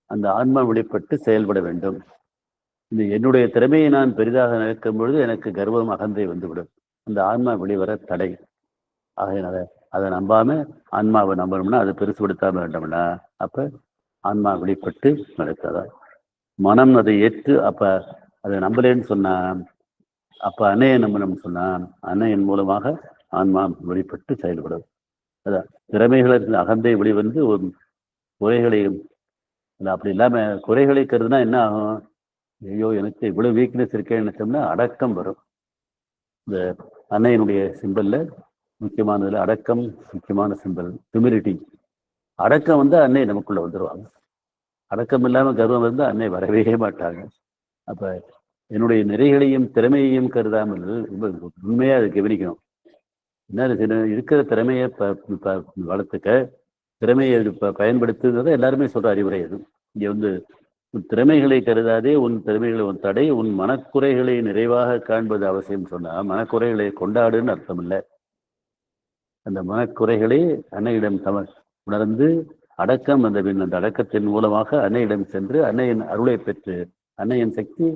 அந்த ஆன்மா வெளிப்பட்டு செயல்பட வேண்டும். இந்த என்னுடைய திறமையை நான் பெரிதாக நினைக்கும் பொழுது எனக்கு கர்வம் அகந்தை வந்துவிடும். அந்த ஆன்மா வெளிவர தடை. ஆகையினால அதை நம்பாம ஆன்மாவை நம்பணும்னா, அதை பெருசுபடுத்தாம வேண்டும்னா, அப்ப ஆன்மா வெளிப்பட்டு நடக்காதா. மனம் அதை ஏற்று அப்ப அதை நம்பலேன்னு சொன்னா, அப்ப அன்னையை நம்பணும்னு சொன்னா, அன்னையின் மூலமாக ஆன்மா வெளிப்பட்டு செயல்படும். அதான் திறமைகளுக்கு அகந்தை வெளிவந்து ஒரு குறைகளை, அப்படி இல்லாம குறைகளை கருதுனா என்ன ஆகும், ஐயோ எனக்கு இவ்வளவு வீக்னஸ் இருக்கேன்னு நினைச்சோம்னா அடக்கம் வரும். இந்த அன்னையினுடைய சிம்பல்ல முக்கியமானதுல அடக்கம் முக்கியமான சிம்பல். ஹியூமிலிட்டி. அடக்கம் வந்து அன்னை நமக்குள்ள வந்துடுவாங்க. அடக்கம் இல்லாம கர்வம் வந்து அன்னை வரவே மாட்டாங்க. அப்ப என்னுடைய நிறைகளையும் திறமையையும் கருதாமல் உண்மையா அதை கவனிக்கணும். என்ன இருக்கிற திறமையை வளர்த்துக்க, திறமையை பயன்படுத்துகிறத எல்லாருமே சொல்ற அறிவுரை அது. இங்க வந்து உன் திறமைகளை கருதாதே, உன் திறமைகளை உன் தடை, உன் மனக்குறைகளை நிறைவாக காண்பது அவசியம் சொன்னா, மனக்குறைகளை கொண்டாடுன்னு அர்த்தம் இல்லை. அந்த மனக்குறைகளை அன்னையிடம் உணர்ந்து அடக்கம் அந்த அடக்கத்தின் மூலமாக அன்னையிடம் சென்று அன்னையின் அருளை பெற்று, அன்னையின் சக்தி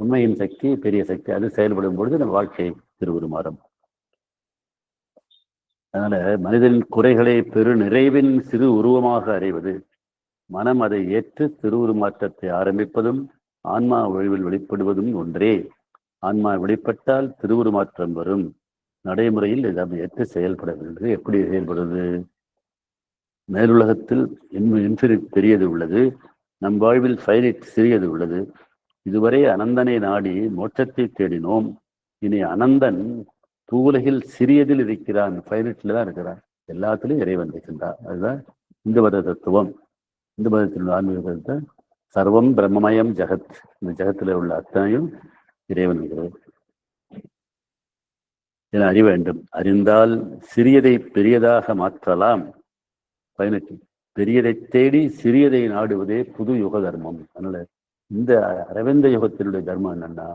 உண்மையின் சக்தி பெரிய சக்தி, அது செயல்படும் பொழுது நம்ம வாழ்க்கை திருவுருமாறும். அதனால மனிதனின் குறைகளை பெரு நிறைவின் சிறு உருவமாக அறிவது, மனம் அதை ஏற்று திருவுருமாற்றத்தை ஆரம்பிப்பதும் ஆன்மா ஒழிவில் வெளிப்படுவதும் ஒன்றே. ஆன்மா வெளிப்பட்டால் திருவுருமாற்றம் வரும். நடைமுறையில் இதை ஏற்று செயல்பட வேண்டும். எப்படி செயல்படுவது? மேலுலகத்தில் இன்ஃபினிட் பெரியது உள்ளது, நம் வாழ்வில் ஃபைனிட் சிறியது உள்ளது. இதுவரை அனந்தனை நாடி மோட்சத்தை தேடினோம். இனி அனந்தன் பூவுலகில் சிறியதில் இருக்கிறான், ஃபைனிட்ல தான் இருக்கிறான். எல்லாத்திலையும் இறைவன் இருக்கின்றான். அதுதான் இந்து மத தத்துவம். இந்து மதத்தில் ஆன்மீக சர்வம் பிரம்மமயம் ஜெகத். இந்த ஜெகத்தில் உள்ள அத்தனையும் இறைவன் இருக்கிறது என அறிய வேண்டும். அறிந்தால் சிறியதை பெரியதாக மாற்றலாம். பெரியதை தேடி சிறியதை நாடுவதே புது யுக தர்மம். அதனால இந்த அரவிந்த யுகத்தினுடைய தர்மம் என்னன்னா,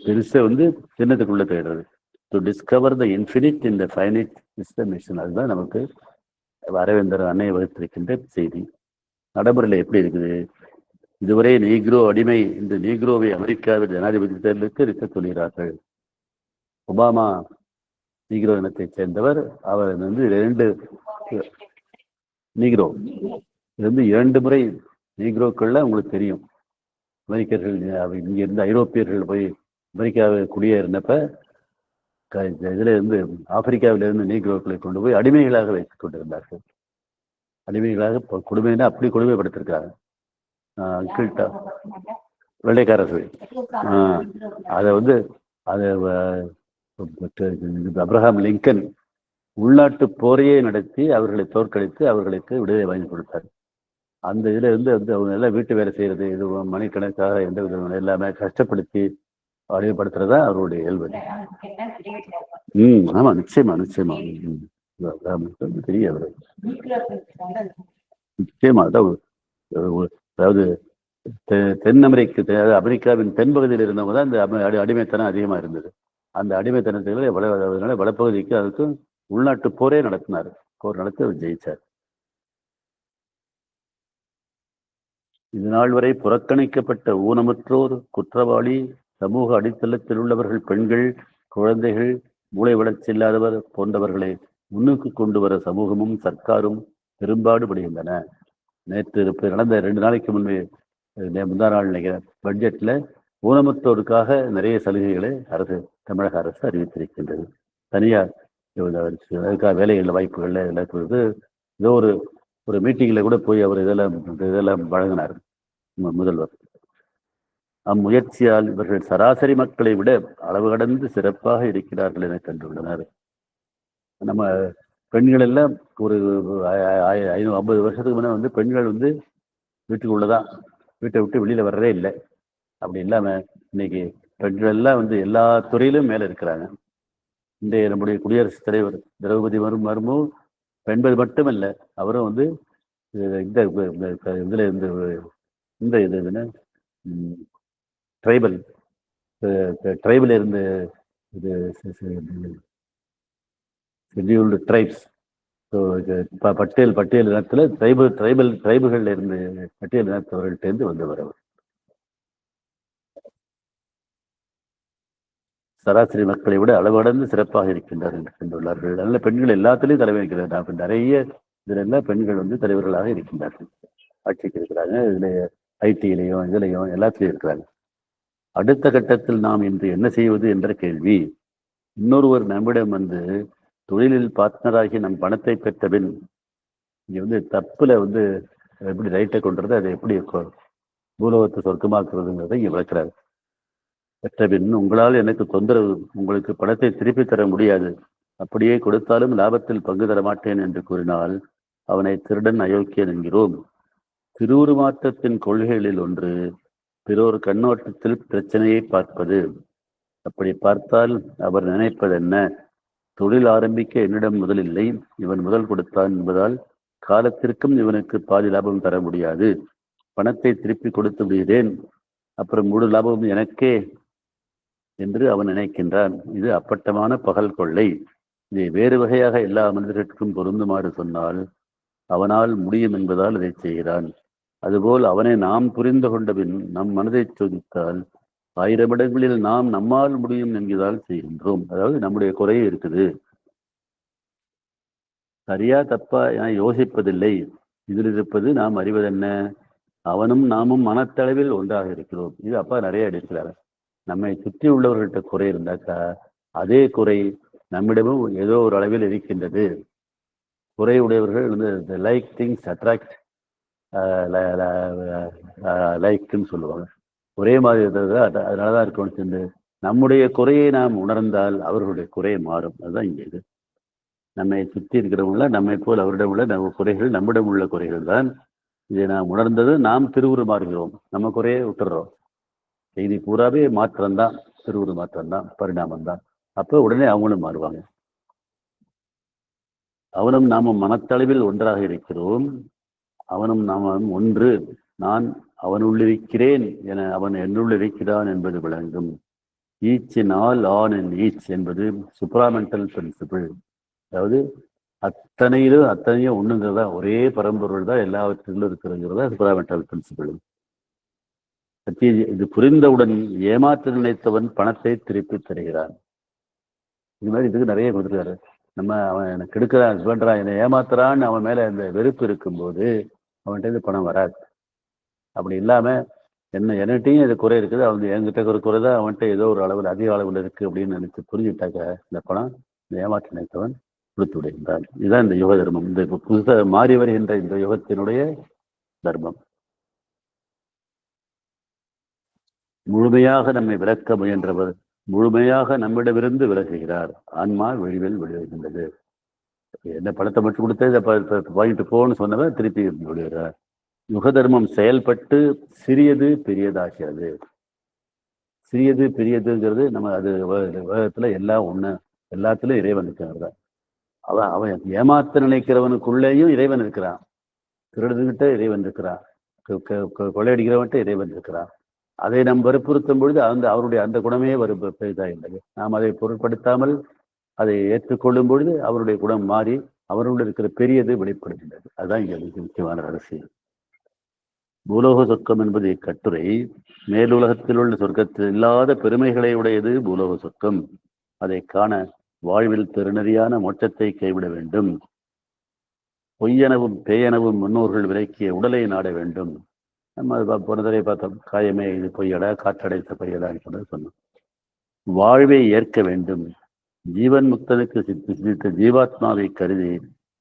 பெருசை வந்து சின்னத்துக்குள்ள தேடுறது, to discover the infinite in the finite is the mission. அதுதான் நமக்கு அரவிந்தர் அன்னை வகுத்திருக்கின்ற செய்தி. நடைமுறையில் எப்படி இருக்குது? இதுவரை நீக்ரோ அடிமை இந்த நீக்ரோவை அமெரிக்காவில் ஜனாதிபதி தேர்தலுக்கு இருக்க சொல்கிறார்கள். ஒபாமா நீக்ரோ இனத்தை சேர்ந்தவர். அவர் வந்து 2 நீக்ரோ இது 2 முறை நீக்ரோக்கள்ல உங்களுக்கு தெரியும். அமெரிக்கர்கள் இங்க இருந்து ஐரோப்பியர்கள் போய் அமெரிக்காவை குடியேறினப்ப இதுல இருந்து ஆப்பிரிக்காவிலிருந்து நீக்ரோக்களை கொண்டு போய் அடிமைகளாக வைத்துக் கொண்டிருந்தார்கள். அடிமைகளாக கொடுமைன்னா அப்படி கொடுமைப்படுத்திருக்காங்க வெள்ளைக்காரர்கள். அதை வந்து அப்ரஹாம் லிங்கன் உள்நாட்டு போரையே நடத்தி அவர்களை தோற்கடித்து அவர்களுக்கு விடுதலை வாங்கி கொடுத்தார். அந்த இதுல இருந்து வந்து அவங்க எல்லாம் வீட்டு வேலை செய்யறது, இது மணிக்கணக்காக எந்த விதமான எல்லாமே கஷ்டப்படுத்தி அடிமைப்படுத்துறதா அவருடைய இயல்பு. ஆமா, நிச்சயமா நிச்சயமா தெரிய அவரு நிச்சயமா. அதாவது தென் அமெரிக்காவின் தென்பகுதியில் இருந்தவங்க தான் இந்த அடிமைத்தனம் அதிகமா இருந்தது. அந்த அடிமைத்தனத்தை வடப்பகுதிக்கு அதுக்கு உள்நாட்டு போரே நடத்தினார். போர் நடத்தி அவர் ஜெயிச்சார். இது நாள் வரை புறக்கணிக்கப்பட்ட ஊனமுற்றோர், குற்றவாளி, சமூக அடித்தளத்தில் உள்ளவர்கள், பெண்கள், குழந்தைகள், மூளை வளர்ச்சி இல்லாதவர் போன்றவர்களை முன்னுக்கு கொண்டு வர சமூகமும் சர்க்காரும் பெரும்பாடுபடுகின்றன. நேற்று நடந்த 2 நாளைக்கு முன்பே முந்தா நாள் பட்ஜெட்ல ஊனமுற்றோருக்காக நிறைய சலுகைகளை தமிழக அரசு அறிவித்திருக்கின்றது. தனியார் அதுக்காக வேலைகள் வாய்ப்புகள்ல ஏதோ ஒரு மீட்டிங்ல கூட போய் அவர் இதெல்லாம் வழங்கினார் முதல்வர். அம்முயற்சியால் இவர்கள் சராசரி மக்களை விட அளவு கடந்து சிறப்பாக இருக்கிறார்கள் என கண்டுள்ளனர். நம்ம பெண்கள் எல்லாம் ஒரு 50 வருஷத்துக்கு முன்னே வந்து பெண்கள் வந்து வீட்டுக்குள்ளதான், வீட்டை விட்டு வெளியில வர்றதே இல்லை. அப்படி இல்லாம இன்னைக்கு பெண்கள் எல்லாம் வந்து எல்லா துறையிலும் மேல இருக்கிறாங்க. இன்றைய நம்முடைய குடியரசுத் தலைவர் திரௌபதி முர்மு பெண்கள் மட்டுமல்ல, அவரும் வந்து இதுல இந்த இதுன்னு ட்ரைபல் இருந்து இது ஷெட்யூல்டு ட்ரைப்ஸ் பட்டியல் இனத்துல ட்ரைபுகள்ல இருந்து பட்டியல் இனத்தவர்கள்ட்ட இருந்து வந்தவர் அவர். சராசரி மக்களை விட அளவடந்து சிறப்பாக இருக்கின்றார் என்று கண்டுள்ளார்கள். அதனால பெண்கள் எல்லாத்திலையும் தலைமை இருக்கிறார். நிறைய இதுல எல்லாம் பெண்கள் வந்து தலைவர்களாக இருக்கின்றார்கள், ஆட்சிக்கு இருக்கிறாங்க. இதுல ஐடியிலையும் இதுலையும் எல்லாத்திலையும் இருக்கிறாங்க. அடுத்த கட்டத்தில் நாம் இன்று என்ன செய்வது என்ற கேள்வி. இன்னொருவர் நம்மிடம் வந்து தொழிலில் பார்ட்னராகி நம் பணத்தை பெற்றபின் இங்க வந்து தப்புல வந்து எப்படி ரைட்டை கொண்டுறது, அதை எப்படி பூலோகத்தை சொர்க்கமாக்குறதுங்கிறத இங்க விளக்குறாரு. பெற்றபின் உங்களால் எனக்கு தொந்தரவு, உங்களுக்கு பணத்தை திருப்பி தர முடியாது, அப்படியே கொடுத்தாலும் லாபத்தில் பங்கு தர மாட்டேன் என்று கூறினால் அவனை திருடன் அயோக்கியன் என்கிறோம். திருவுருமாற்றத்தின் கொள்கைகளில் ஒன்று பிறோர் கண்ணோட்டத்தில் பிரச்சனையை பார்ப்பது. அப்படி பார்த்தால் அவர் நினைப்பது என்ன? தொழில் ஆரம்பிக்க என்னிடம் முதல் இல்லை, இவன் முதல் கொடுத்தான் என்பதால் காலத்திற்கும் இவனுக்கு பாதி லாபம் தர முடியாது, பணத்தை திருப்பி கொடுத்து விடுகிறேன், அப்புறம் முழு லாபமும் எனக்கே என்று அவன் நினைக்கின்றான். இது அப்பட்டமான பகல் கொள்ளை. இதை வேறு வகையாக எல்லா மனிதர்களுக்கும் பொருந்துமாறு சொன்னால் அவனால் முடியும் என்பதால் இதை செய்கிறான். அதுபோல் அவனை நாம் புரிந்து கொண்டபின் நம் மனதை சோதித்தால் 1000 இடங்களில் நாம் நம்மால் முடியும் என்கிறதால் செய்கின்றோம். அதாவது நம்முடைய குறையே இருக்குது, சரியா தப்பா என யோசிப்பதில்லை. இதில் இருப்பது நாம் அறிவதென்ன? அவனும் நாமும் மனத்தளவில் ஒன்றாக இருக்கிறோம். இது அப்பா நிறைய எடுக்கிறார். நம்மை சுற்றி உள்ளவர்கள்ட்ட குறை இருந்தாக்கா அதே குறை நம்மிடமும் ஏதோ ஒரு அளவில் இருக்கின்றது. குறை உடையவர்கள் வந்து லைக் திங்ஸ் அட்ராக்ட் லைக்னு சொல்லுவாங்க. ஒரே மாதிரி இருக்கிறது, அதனாலதான் இருக்கணும் சேர்ந்து. நம்முடைய குறையை நாம் உணர்ந்தால் அவர்களுடைய குறை மாறும். அதுதான் இங்கே இது. நம்மை சுற்றி இருக்கிறவங்கள நம்மை போல் அவரிடம் உள்ள நம்ம குறைகள் நம்மிடம் உள்ள குறைகள் தான். இதை நாம் உணர்ந்தது நாம் திருவுருமாறுகிறோம், நம்ம குறையை விட்டுறோம். செய்தி பூராவே மாற்றம்தான், திருவுரு மாற்றம்தான், பரிணாமம் தான். அப்போ உடனே அவங்களும் மாறுவாங்க. அவனும் நாமும் மனத்தளவில் ஒன்றாக இருக்கிறோம். அவனும் நாமும் ஒன்று. நான் அவனுள்ளிருக்கிறேன் என அவன் என்னுள்ளிருக்கிறான் என்பது விளங்கும். Each in all, on in each என்பது சுப்ராமெண்டல் பிரின்சிபிள். அதாவது அத்தனையும் ஒண்ணுங்கிறதா, ஒரே பரம்பொருள் தான் எல்லாவற்றிலும் இருக்கிறதுங்கிறதா சுப்ராமெண்டல் பிரின்சிபிள். இது புரிந்தவுடன் ஏமாற்ற நினைத்தவன் பணத்தை திருப்பி தருகிறான். இது மாதிரி இதுக்கு நிறைய கொடுத்துருக்காரு. அவன் எனக்கு கெடுக்கிறான், பண்றான், என்னை ஏமாத்துறான்னு அவன் மேல இந்த வெறுப்பு இருக்கும்போது அவன்கிட்ட இருந்து பணம் வராது. அப்படி இல்லாம என்னகிட்டையும் இது குறை இருக்குது, அவங்க என்கிட்ட ஒரு குறை தான் அவன்கிட்ட ஏதோ ஒரு அளவில் அதிக அளவில் இருக்கு அப்படின்னு நினைச்சு புரிஞ்சுட்டாக்க இந்த பணம் இந்த ஏமாற்ற நினைத்தவன் கொடுத்து விடுகின்றான். இதுதான் இந்த யுக தர்மம். இந்த புதுசாக மாறி வருகின்ற இந்த யுகத்தினுடைய தர்மம். முழுமையாக நம்மை விளக்க முயன்றவர் முழுமையாக நம்மிடமிருந்து விலகுகிறார். ஆன்மா வெளிவில் விழுகின்றது. என்ன பணத்தை மட்டும் கொடுத்து இதை வாங்கிட்டு போன்னு சொன்னவன் திருப்பி விடுகிறார். யுக தர்மம் செயல்பட்டு சிறியது பெரியதாகிறது. சிறியது பெரியதுங்கிறது நம்ம அது உலகத்துல எல்லாம் ஒண்ணு, எல்லாத்துலயும் இறைவன் இருக்கிறார். அவன் ஏமாத்த நினைக்கிறவனுக்குள்ளேயும் இறைவன் இருக்கிறான். திருடுகிட்ட இறைவன் இருக்கிறான், கொள்ளையடிக்கிறவன்ட்ட இறைவன் இருக்கிறான். அதை நாம் வற்புறுத்தும் பொழுது அவருடைய அந்த குணமே பெரிதாக இல்லை. நாம் அதை பொருட்படுத்தாமல் அதை ஏற்றுக்கொள்ளும் பொழுது அவருடைய குணம் மாறி அவருடைய இருக்கிற பெரியது வெளிப்படுகின்றது. அதுதான் இங்கே முக்கியமான அரசியல். பூலோக சொர்க்கம் என்பது இக்கட்டுரை மேலுலகத்தில் உள்ள சொர்க்கத்தில் இல்லாத பெருமைகளை உடையது பூலோக சொர்க்கம். அதை காண வாழ்வில் பெருநெறியான மோட்சத்தை கைவிட வேண்டும். பொய்யெனவும் பேயெனவும் முன்னோர்கள் விலக்கிய உடலை நாட வேண்டும். நம்ம போன தடவை பார்த்தோம், காயமே இது பொய்யடா, காற்றடைத்த பொய்யடான்னு சொன்னோம். வாழ்வை ஏற்க வேண்டும். ஜீவன் முக்தனுக்கு சித்தித்த ஜீவாத்மாவை கருதி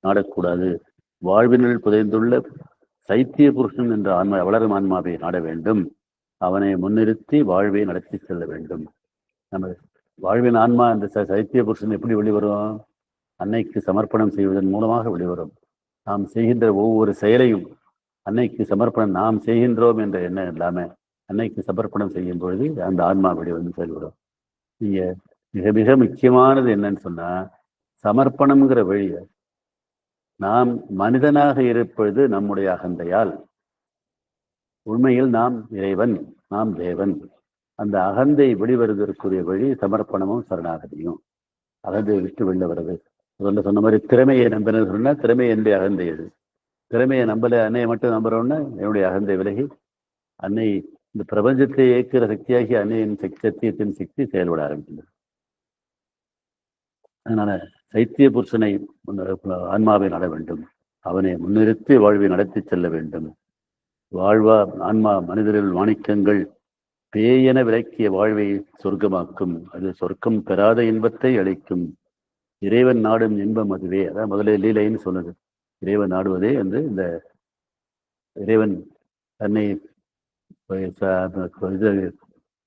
நாடக்கூடாது. வாழ்வினுள் புதைந்துள்ள சைத்திய புருஷன் என்ற ஆன்மா வளரும் ஆன்மாவை நாட வேண்டும். அவனை முன்னிறுத்தி வாழ்வை நடத்தி செல்ல வேண்டும். நம்ம வாழ்வின் ஆன்மா அந்த சைத்திய புருஷன் எப்படி வெளிவரும்? அன்னைக்கு சமர்ப்பணம் செய்வதன் மூலமாக வெளிவரும். நாம் செய்கின்ற ஒவ்வொரு செயலையும் அன்னைக்கு சமர்ப்பணம் நாம் செய்கின்றோம் என்ற எண்ணம் இல்லாம அன்னைக்கு சமர்ப்பணம் செய்யும் பொழுது அந்த ஆன்மா வெளிவந்து செயல்படும். நீங்க மிக மிக முக்கியமானது என்னன்னு சொன்னா, சமர்ப்பணம்ங்கிற வழிய நாம் மனிதனாக இருப்பது நம்முடைய அகந்தையால். உண்மையில் நாம் இறைவன், நாம் தேவன். அந்த அகந்தை வெளிவருவதற்குரிய வழி சமர்ப்பணமும் சரணாகதியும். அகந்தையை விட்டு வெளில வருது. சொன்ன மாதிரி திறமையை நம்பினது சொன்னா திறமை என்னுடைய அகந்தை. அது திறமையை நம்பல, அன்னையை மட்டும் நம்புறோம்னா என்னுடைய அகந்தை விலகி அன்னை இந்த பிரபஞ்சத்தை இயக்குகிற சக்தியாகி அன்னையின் சத்தியத்தின் சக்தி செயல்பட ஆரம்பிக்கின்றது. அதனால சைத்திய புருஷனை ஆன்மாவை நட வேண்டும். அவனை முன்னிறுத்தி வாழ்வை நடத்தி செல்ல வேண்டும். ஆன்மா மனிதரில் மாணிக்கங்கள் பேயென விளக்கிய வாழ்வை சொர்க்கமாக்கும். அது சொர்க்கம் பெறாத இன்பத்தை அளிக்கும். இறைவன் நாடும் இன்பம் அதுவே. அதான் முதல்ல லீலைன்னு சொன்னது. இறைவன் நாடுவதே வந்து இந்த இறைவன் தன்னை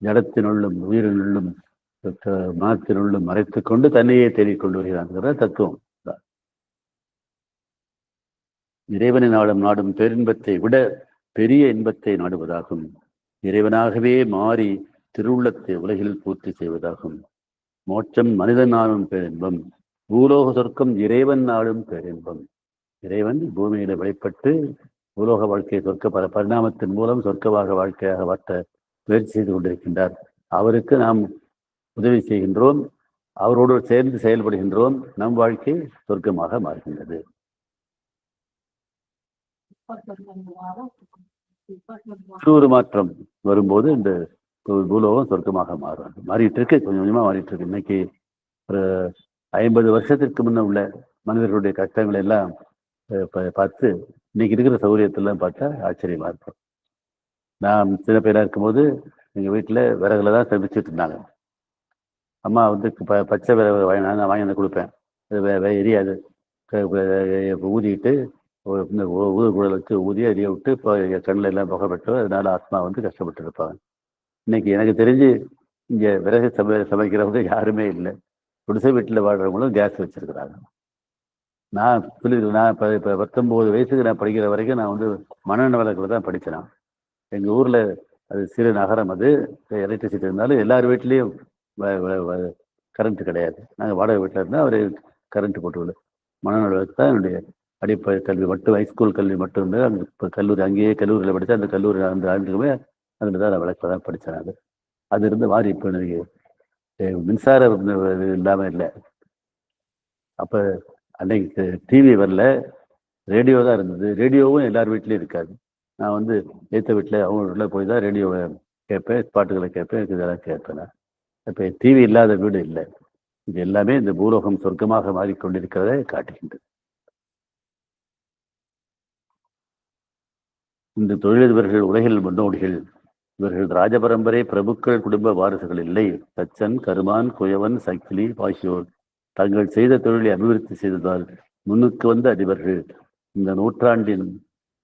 ஜடத்தினுள்ளும் உயிரினுள்ளும் மனத்தினுள்ளும் மறைத்து கொண்டு தன்னையே தேடிக்கொண்டு வருகிறான் தத்துவம். இறைவனை நாடும் பேரின்பத்தை விட பெரிய இன்பத்தை நாடுவதாகும். இறைவனாகவே மாறி திருவுள்ளத்தை உலகில் பூர்த்தி செய்வதாகும். மோட்சம் மனிதன் நாடும் பேரின்பம், பூலோக சொர்க்கம் இறைவன் நாடும் பேரின்பம். இறைவன் பூமியில வெளிப்பட்டு பூலோக வாழ்க்கையை சொர்க்க பரிணாமத்தின் மூலம் சொர்க்கமாக வாழ்க்கையாக மாற்ற முயற்சி செய்து கொண்டிருக்கின்றார். அவருக்கு நாம் உதவி செய்கின்றோம், அவரோடு சேர்ந்து செயல்படுகின்றோம். நம் வாழ்க்கை சொர்க்கமாக மாறுகின்றது. ஒரு மாற்றம் வரும்போது இந்த பூலோகம் சொர்க்கமாக மாறிட்டு இருக்கு. கொஞ்சம் கொஞ்சமா மாறிட்டு இருக்கு. இன்னைக்கு ஒரு 50 வருஷத்திற்கு முன்ன உள்ள மனிதர்களுடைய கஷ்டங்களை எல்லாம் பார்த்து இன்னைக்கு இருக்கிற சௌகரியத்தெல்லாம் பார்த்தா ஆச்சரியமா இருக்கும். நான் சின்ன பேரா இருக்கும்போது எங்க வீட்டுல விறகுல தான் சமைச்சிட்டு இருந்தாங்க. அம்மா வந்து பச்சை விறகு நான் வாங்கி வந்து கொடுப்பேன். அது எரியாது. ஊதிட்டு ஊதுகுழல் வச்சு ஊதி எரிய விட்டு இப்போ கண்ணில் எல்லாம் புகைப்பட்டு அதனால ஆத்மா வந்து கஷ்டப்பட்டு இருப்பாங்க. இன்னைக்கு எனக்கு தெரிஞ்சு இங்க விறகு சமைக்கிறவங்க யாருமே இல்லை. குடிசை வீட்டில் வாழ்றவங்களும் கேஸ் வச்சிருக்கிறாங்க. நான் இப்போ 19 வயசுக்கு நான் படிக்கிற வரைக்கும் நான் வந்து மண்ணெண்ணெய் விளக்கில் தான் படித்தேன். எங்கள் ஊரில் அது சிறு நகரம், அது எலக்ட்ரிசிட்டி இருந்தாலும் எல்லார் வீட்லேயும் கரண்ட்டு கிடையாது. நாங்கள் வாடகை வீட்டில் இருந்தால் அவர் கரண்ட்டு போட்டு மண்ணெண்ணெய் விளக்கு தான் என்னுடைய அடிப்படை கல்வி மட்டும், ஹைஸ்கூல் கல்வி மட்டும் இருந்தது. அங்கே இப்போ கல்லூரி அங்கேயே கல்லூரியில் படித்தேன். அந்த கல்லூரி அந்த ஆண்டுக்குமே அதில் தான் நான் விளக்கில் தான் படித்தேன். அது இருந்து மாறி இப்போ எனக்கு மின்சார இல்லாமல் இல்லை. அப்போ அன்னைக்கு டிவி வரல, ரேடியோ தான் இருந்தது. ரேடியோவும் எல்லார் வீட்லேயும் இருக்காது. நான் வந்து ஏற்ற வீட்டில் அவங்க வீட்டில் போய் தான் ரேடியோவை கேட்பேன், பாட்டுகளை கேட்பேன், இதெல்லாம் கேட்பேன். நான் இப்போ டிவி இல்லாத வீடு இல்லை. இது எல்லாமே இந்த பூலோகம் சொர்க்கமாக மாறிக்கொண்டிருக்கிறதை காட்டுகின்றது. இந்த தொழிலதிபர்கள் உலகில் முன்னோடிகள். இவர்கள் ராஜபரம்பரை பிரபுக்கள் குடும்ப வாரிசுகள் இல்லை. தச்சன், கருமான், குயவன், சக்கிலி ஆகியோர் தங்கள் செய்த தொழிலை அபிவிருத்தி செய்ததால் முன்னுக்கு வந்த அதிபர்கள். இந்த நூற்றாண்டின்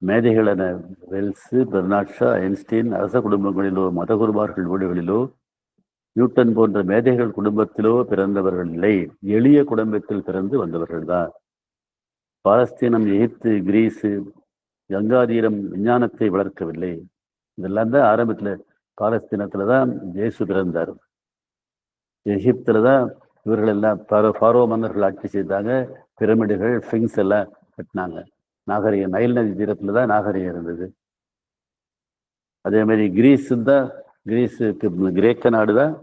மேதைகளென வெல்ஸு, பெர்னாட் ஷா, ஐன்ஸ்டீன் அரச குடும்பங்களிலோ மதகுருமார்கள் வீடுகளிலோ நியூட்டன் போன்ற மேதைகள் குடும்பத்திலோ பிறந்தவர்கள் இல்லை. எளிய குடும்பத்தில் பிறந்து வந்தவர்கள் தான். பாலஸ்தீனம், எகிப்து, கிரீஸு, கங்காதீரம் விஞ்ஞானத்தை வளர்க்கவில்லை. இதெல்லாம் தான் ஆரம்பத்தில் பாலஸ்தீனத்துல தான் இயேசு பிறந்தார். எகிப்துல தான் இவர்கள் எல்லாம் ஃபாரோ மன்னர்கள் ஆட்சி செய்தாங்க. பிரமிடுகள், ஸ்பிங்ஸ் எல்லாம் கட்டினாங்க. நாகரிகம் நைல் நதி தீரத்துல தான் நாகரிகம் இருந்தது. அதே மாதிரி கிரீஸுக்கு கிரேக்க நாடு தான்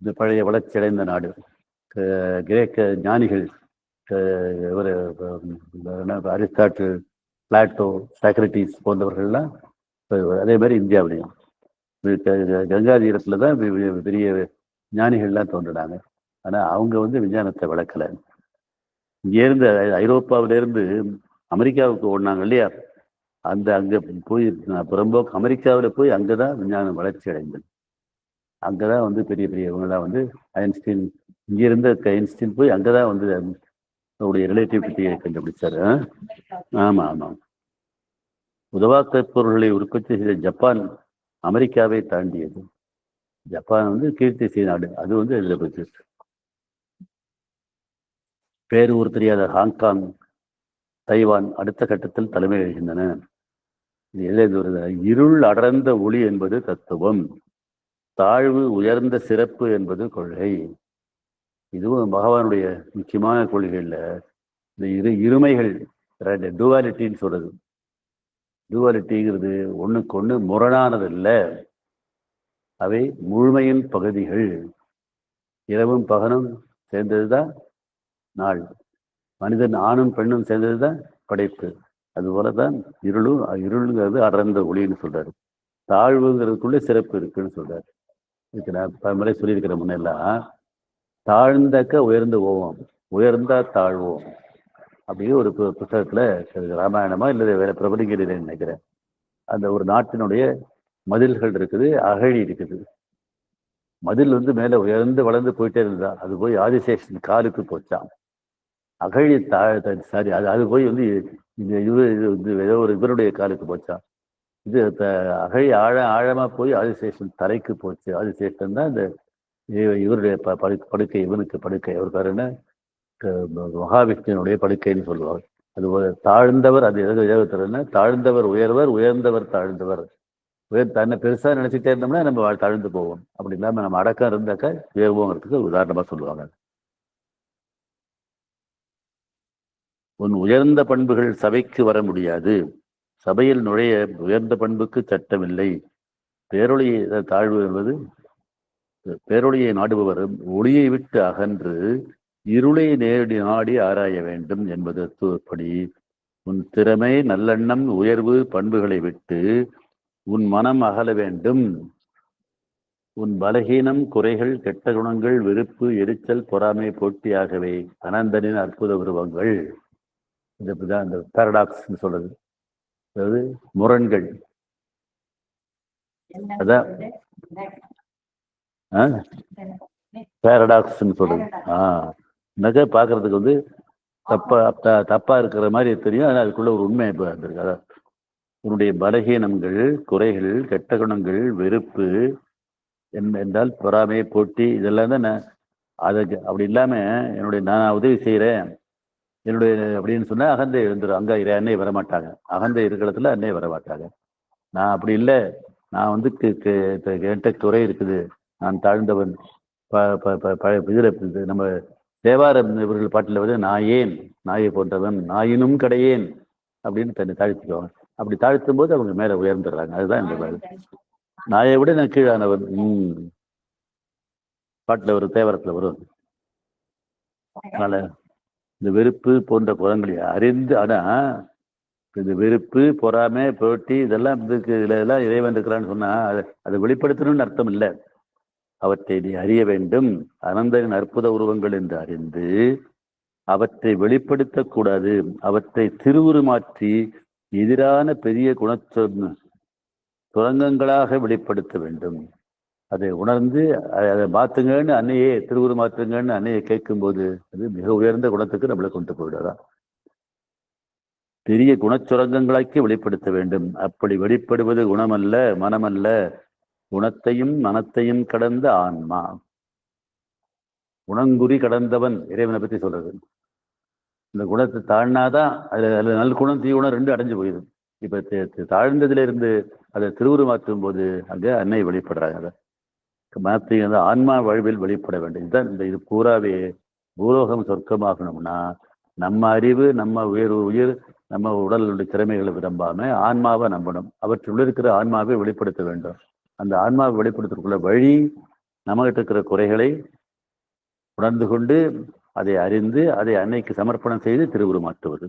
இந்த பழைய வளர்ச்சி அடைந்த நாடு. கிரேக்க ஞானிகள் இவர் அரிஸ்டாட்டில், பிளாட்டோ, சாக்ரட்டிஸ் போன்றவர்கள்லாம் அதே மாதிரி இந்தியாவிலையும் கங்கா தீரத்துல தான் பெரிய ஞானிகள்லாம் தோன்றினாங்க. ஆனால் அவங்க வந்து விஞ்ஞானத்தை வளர்க்கலை. இங்கேருந்து ஐரோப்பாவிலேருந்து அமெரிக்காவுக்கு ஓடினாங்க இல்லையா, அங்கே போய் புறம்போக்கு அமெரிக்காவில் போய் அங்கே தான் விஞ்ஞானம் வளர்ச்சி அடைந்தது. அங்கே தான் வந்து பெரிய பெரிய இவங்கெல்லாம் வந்து ஐன்ஸ்டீன், இங்கிருந்த ஐன்ஸ்டீன் போய் அங்கே தான் வந்து அவருடைய ரிலேட்டிவிட்டியை கண்டுபிடிச்சாரு. ஆமாம் ஆமாம். உதவாக்கப் பொருள்களை உற்பத்தி செய்த ஜப்பான் அமெரிக்காவை தாண்டியது. ஜப்பான் வந்து கீர்த்தி நாடு, அது வந்து இதில் போச்சு. பேர் ஊர் தெரியாத ஹாங்காங், தைவான் அடுத்த கட்டத்தில் தலைமை எழுகின்றன. இருள் அடர்ந்த ஒளி என்பது தத்துவம், தாழ்வு உயர்ந்த சிறப்பு என்பது கொள்கை. இதுவும் பகவானுடைய முக்கியமான கொள்கையில் இந்த இருமைகள், டூவாலிட்டின்னு சொல்றது. டூவாலிட்டிங்கிறது ஒண்ணுக்கு ஒண்ணு முரணானது இல்லை, அவை முழுமையின் பகுதிகள். இரவும் பகலும் சேர்ந்ததுதான் நாள், மனிதன் ஆணும் பெண்ணும் சேர்ந்ததுதான் படைப்பு. அதுபோலதான் இருளுங்கிறது அடர்ந்த ஒளின்னு சொல்றாரு. தாழ்வுங்கிறதுக்குள்ள சிறப்பு இருக்குன்னு சொல்றாரு. இதுக்கு நான் பலமுறை சொல்லியிருக்கிற முன்னெல்லாம், தாழ்ந்தாக்க உயர்ந்து போவோம், உயர்ந்தா தாழ்வோம் அப்படியே ஒரு புத்தகத்துல ராமாயணமா இல்லை வேற பிரபலிங்கிறேன்னு நினைக்கிறேன். அந்த ஒரு நாட்டினுடைய மதில்கள் இருக்குது, அகழி இருக்குது. மதில் வந்து மேல உயர்ந்து வளர்ந்து போயிட்டே இருந்தா அது போய் ஆதிசேஷன் காலுக்கு போச்சான். அகழி சாரி அது போய் வந்து ஏதோ ஒரு இவருடைய காலுக்கு போச்சான். இது அகழி ஆழமா போய் ஆதிசேஷன் தலைக்கு போச்சு. ஆதிசேஷன் தான் இந்த இவருடைய படுக்கை, இவனுக்கு படுக்கை. அவர் பேர் என்ன, மகாவிஷ்ணுனுடைய படுக்கைன்னு சொல்லுவார். அது தாழ்ந்தவர், அது எதாவது தாழ்ந்தவர் உயர்வர், உயர்ந்தவர் தாழ்ந்தவர். தன்னை பெருசா நினைச்சிட்டே இருந்தோம்னா நம்ம தாழ்ந்து போவோம். அப்படி இல்லாம நம்ம அடக்கம் இருந்தாக்கா உயர்வோங்கிறதுக்கு உதாரணமா சொல்லுவாங்க. உன் உயர்ந்த பண்புகள் சபைக்கு வர முடியாது, சபையில் நுழைய உயர்ந்த பண்புக்கு சட்டமில்லை. பேரொழியை தாழ்வு என்பது, பேரொழியை நாடுபவர் ஒளியை விட்டு அகன்று இருளை நாடி ஆராய வேண்டும் என்பது தத்துவப்படி உன் திறமை, நல்லெண்ணம், உயர்வு பண்புகளை விட்டு உன் மனம் அகல வேண்டும். உன் பலகீனம், குறைகள், கெட்ட குணங்கள், வெறுப்பு, எரிச்சல், பொறாமை, போட்டியாகவே அனந்தனின் அற்புத உருவங்கள். இதுதான் இந்த பேரடாக்ஸ் சொல்றது, அதாவது முரண்கள். அதான் பேரடாக்ஸ் சொல்றது. நகை பார்க்கறதுக்கு வந்து தப்பா இருக்கிற மாதிரி தெரியும், ஆனால் அதுக்குள்ள ஒரு உண்மை இப்போ இருந்திருக்கு. அதான் உன்னுடைய பலகீனங்கள், குறைகள், கெட்ட குணங்கள், வெறுப்பு என்றால் பொறாமை, போட்டி, இதெல்லாம் தான் அதுக்கு. அப்படி இல்லாம நான் உதவி செய்யறேன் என்னுடைய அப்படின்னு சொன்னா அகந்தை எழுந்துடும். அங்க அன்னை வரமாட்டாங்க, அகந்தை இருக்கிறதுல அன்னை வரமாட்டாங்க. நான் அப்படி இல்லை, நான் வந்து என்கிட்ட குறை இருக்குது, நான் தாழ்ந்தவன். இதுல நம்ம தேவாரம் இவர்கள் பாட்டில் வந்து நாயை போன்றவன், நாயினும் கிடையேன் அப்படின்னு தன்னை தாழ்த்திக்குவாங்க. அப்படி தாழ்த்தும் போது அவங்க மேல உயர்ந்துடுறாங்க. அதுதான் இந்த நாயை விட நான் கீழானவன். பாட்டில் வரும், தேவாரத்தில் வரும். அதனால இந்த வெறுப்பு போன்ற குணங்களை அறிந்து, ஆனா இந்த வெறுப்பு, பொறாமை, போட்டி இதெல்லாம் இதெல்லாம் இறைவன் இருக்கிறான்னு சொன்னா அதை வெளிப்படுத்தணும்னு அர்த்தம் இல்லை. அவற்றை நீ அறிய வேண்டும். அனந்தனின் அற்புத உருவங்கள் என்று அறிந்து அவற்றை வெளிப்படுத்தக்கூடாது. அவற்றை திருவுருமாற்றி எதிரான பெரிய சுரங்கங்களாக வெளிப்படுத்த வேண்டும். அதை உணர்ந்து அதை மாத்துங்கன்னு அன்னையே, திருவுரு மாற்றுங்கன்னு அன்னையை கேட்கும்போது அது மிக உயர்ந்த குணத்துக்கு நம்மளை கொண்டு போயிடாதா. பெரிய குணச்சுரங்கங்களாக்கி வெளிப்படுத்த வேண்டும். அப்படி வெளிப்படுவது குணமல்ல, மனமல்ல, குணத்தையும் மனத்தையும் கடந்த ஆன்மா. குணங்குறி கடந்தவன் இறைவனை பற்றி சொல்றது. இந்த குணத்தை தாழ்னாதான் அதுல நல் குணம் தீ குணம் ரெண்டு அடைஞ்சு போயிடும். இப்ப தாழ்ந்ததுல இருந்து அதை திருவுரு மாற்றும் போது அங்க அன்னை வெளிப்படுறாங்க. அதை மனத்தை வந்து ஆன்மா வாழ்வில் வெளிப்பட வேண்டும். இதுதான் இது பூராவே பூலோகம் சொர்க்கமாகணும்னா நம்ம அறிவு, நம்ம உயிர், நம்ம உடலுடைய திறமைகளை விரும்பாம ஆன்மாவை நம்பணும். அவற்றுள்ள இருக்கிற ஆன்மாவை வெளிப்படுத்த வேண்டும். அந்த ஆன்மாவை வெளிப்படுத்துறதுக்குள்ள வழி நம்மகிட்ட இருக்கிற குறைகளை உணர்ந்து கொண்டு அதை அறிந்து அதை அன்னைக்கு சமர்ப்பணம் செய்து திருவுருமாற்றுவது.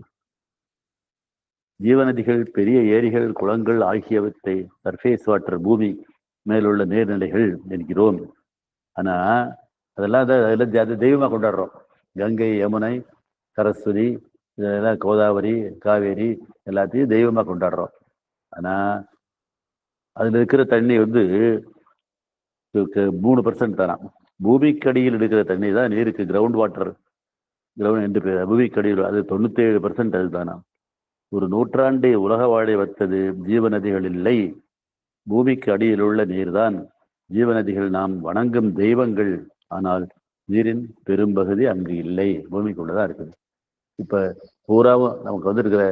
ஜீவநதிகள், பெரிய ஏரிகள், குளங்கள் ஆகியவற்றை சர்ஃபேஸ் வாட்டர், பூமி மேலுள்ள நீர்நிலைகள் என்கிறோம். ஆனா அதெல்லாம் அதை தெய்வமாக கொண்டாடுறோம். கங்கை, யமுனை, சரஸ்வதி, இதெல்லாம் கோதாவரி, காவேரி எல்லாத்தையும் தெய்வமாக கொண்டாடுறோம். ஆனா அதுல இருக்கிற தண்ணி வந்து 3% தானா. பூமிக்கடியில் இருக்கிற தண்ணி தான் நீருக்கு கிரவுண்ட் வாட்டர் என்று பேர். பூமிக்கடியில் அது 97% அதுதானா. ஒரு நூற்றாண்டை உலக வாழை வைத்தது ஜீவநதிகள் இல்லை, பூமிக்கு அடியில் உள்ள நீர்தான். ஜீவநதிகள் நாம் வணங்கும் தெய்வங்கள். ஆனால் நீரின் பெரும்பகுதி அங்கு இல்லை, பூமிக்குள்ளதான் இருக்குது. இப்ப பூராவும் நமக்கு வந்து இருக்கிற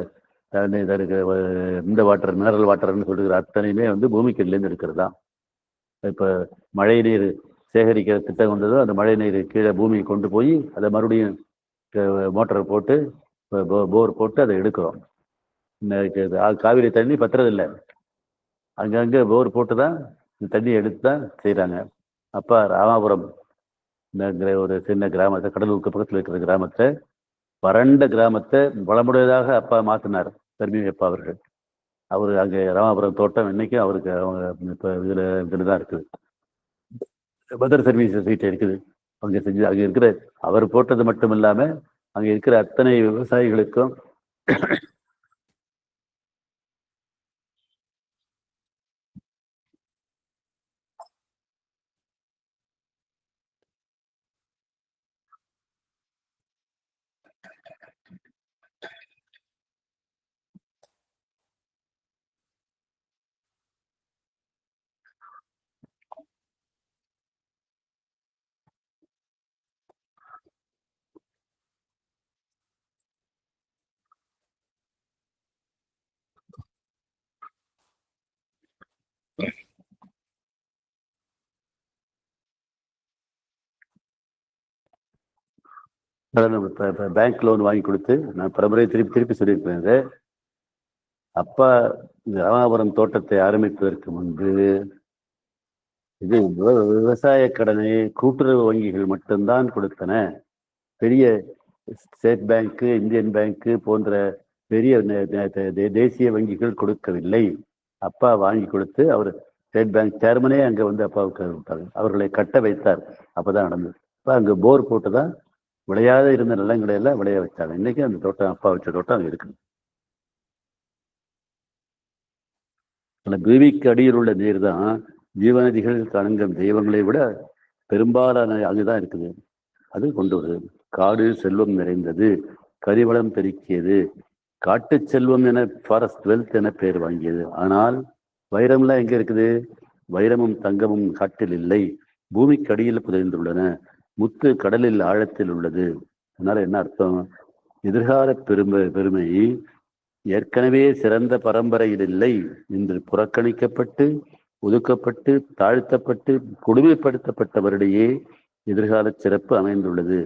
இந்த வாட்டர், மினரல் வாட்டர்னு சொல்லுகிற அத்தனையுமே வந்து பூமிக்கடியிலேருந்து இருக்கிறதா. இப்ப மழை நீர் சேகரிக்கிற திட்டம் வந்ததோ அந்த மழை நீர் கீழே பூமியை கொண்டு போய் அதை மறுபடியும் மோட்டர் போட்டு போர் போட்டு அதை எடுக்கிறோம். காவிரி தண்ணி பத்துறதில்லை, அங்கங்கே போர் போட்டு தான் இந்த தண்ணியை எடுத்து தான் செய்கிறாங்க. அப்பா ராமாபுரம் ஒரு சின்ன கிராமத்தை, கடலூருக்கு பக்கத்தில் இருக்கிற கிராமத்தை, வறண்ட கிராமத்தை வளமுடையதாக அப்பா மாற்றினார் தர்மி அப்பா அவர்கள். அவர் அங்கே ராமாபுரம் தோட்டம் இன்னைக்கும் அவருக்கு அவங்க இப்போ இதில் தான் இருக்குது. பதர் சர்வீஸ் சொசைட்டி இருக்குது. அங்கே செஞ்சு அங்கே இருக்கிற அவர் போட்டது மட்டும் இல்லாமல் அங்கே இருக்கிற அத்தனை விவசாயிகளுக்கும் பேங்க் லோன் வாங்கி கொடுத்து நான் பரம்பரை திருப்பி சொல்லியிருப்பேன். அப்பா இந்த ராமாபுரம் தோட்டத்தை ஆரம்பிப்பதற்கு முன்பு இது விவசாய கடனை கூட்டுறவு வங்கிகள் மட்டும்தான் கொடுத்தன. பெரிய ஸ்டேட் பேங்க்கு, இந்தியன் பேங்க்கு போன்ற பெரிய தேசிய வங்கிகள் கொடுக்கவில்லை. அப்பா வாங்கி கொடுத்து அவர் ஸ்டேட் பேங்க் சேர்மனே அங்கே வந்து அப்பாவுக்கு விட்டார். அவர்களை கட்ட வைத்தார். அப்போதான் நடந்தது. அப்போ அங்கே போர் போட்டு தான் விளையாத இருந்த நிலங்களை எல்லாம் விளைய வச்சாங்க. இன்னைக்கு அந்த தோட்டம், அப்பா வச்ச தோட்டம் அங்கே இருக்குது. பூமிக்கு அடியில் உள்ள நீர் தான் ஜீவநதிகள் கணங்கும் தெய்வங்களை விட பெரும்பாலான அங்குதான் இருக்குது. அது கொண்டு வருது. காடு செல்வம் நிறைந்தது, கரிவளம் பெருக்கியது, காட்டு செல்வம் என ஃபாரஸ்ட் வெல்த் என பெயர் வாங்கியது. ஆனால் வைரம்லாம் எங்க இருக்குது? வைரமும் தங்கமும் காட்டில் இல்லை, பூமிக்கு அடியில் புதைந்துள்ளன. முத்து கடலில் ஆழத்தில் உள்ளது. அதனால என்ன அர்த்தம்? எதிர்கால பெருமை ஏற்கனவே சிறந்த பரம்பரையில் இல்லை, இன்று புறக்கணிக்கப்பட்டு, ஒதுக்கப்பட்டு, தாழ்த்தப்பட்டு, கொடுமைப்படுத்தப்பட்டவரிடையே எதிர்கால சிறப்பு அமைந்துள்ளது.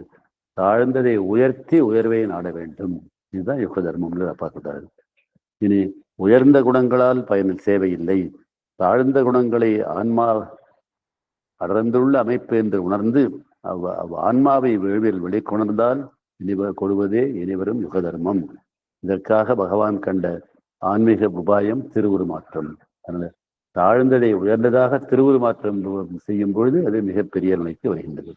தாழ்ந்ததை உயர்த்தி உயர்வை நாட வேண்டும். இதுதான் யுக தர்மம்னு பார்க்கிறாரு. இனி உயர்ந்த குணங்களால் பயனில் சேவை இல்லை, தாழ்ந்த குணங்களை அடர்ந்துள்ள அமைப்பு என்று உணர்ந்து ஆன்மாவை வேள்வியில் வெளிக்கொணர்ந்தால் கொடுவதே இனிவரும் யுக தர்மம். இதற்காக பகவான் கண்ட ஆன்மீக உபாயம் திருவுருமாற்றம். அதனால தாழ்ந்ததை உயர்ந்ததாக திருவுருமாற்றம் செய்யும் பொழுது அது மிகப்பெரிய நிலைக்கு வருகின்றது.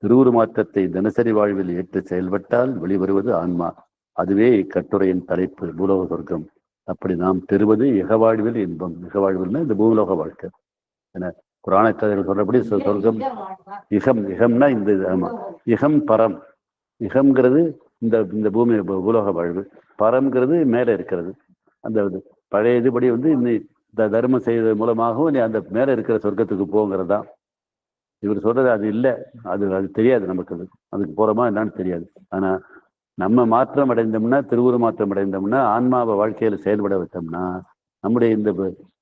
திருவுருமாற்றத்தை தினசரி வாழ்வில் ஏற்று செயல்பட்டால் வெளிவருவது ஆன்மா. அதுவே இக்கட்டுரையின் தலைப்பு, பூலோக சொர்க்கம். அப்படி நாம் பெறுவது இகவாழ்வில் இன்பம். இகவாழ்வுன்னா இந்த பூலோக வாழ்க்கை. என புராண கதைகள் சொல்றபடி சொர்க்கம் இகம்னா இந்த ஆமா இகம் பரம். இகம்ங்கிறது இந்த பூமி பூலோக வாழ்வு, பரம்ங்கிறது மேலே இருக்கிறது. அந்த பழைய இதுபடி இந்த தர்மம் செய்வது மூலமாகவும் நீ அந்த மேலே இருக்கிற சொர்க்கத்துக்கு போங்கிறது தான் இவர் சொல்றது. அது இல்லை, அது தெரியாது நமக்கு. அதுக்கு போறோமா என்னன்னு தெரியாது. ஆனா நம்ம மாற்றம் அடைந்தோம்னா, திருவுரு மாற்றம் அடைந்தோம்னா, ஆன்மாவை வாழ்க்கையில செயல்பட வச்சோம்னா நம்முடைய இந்த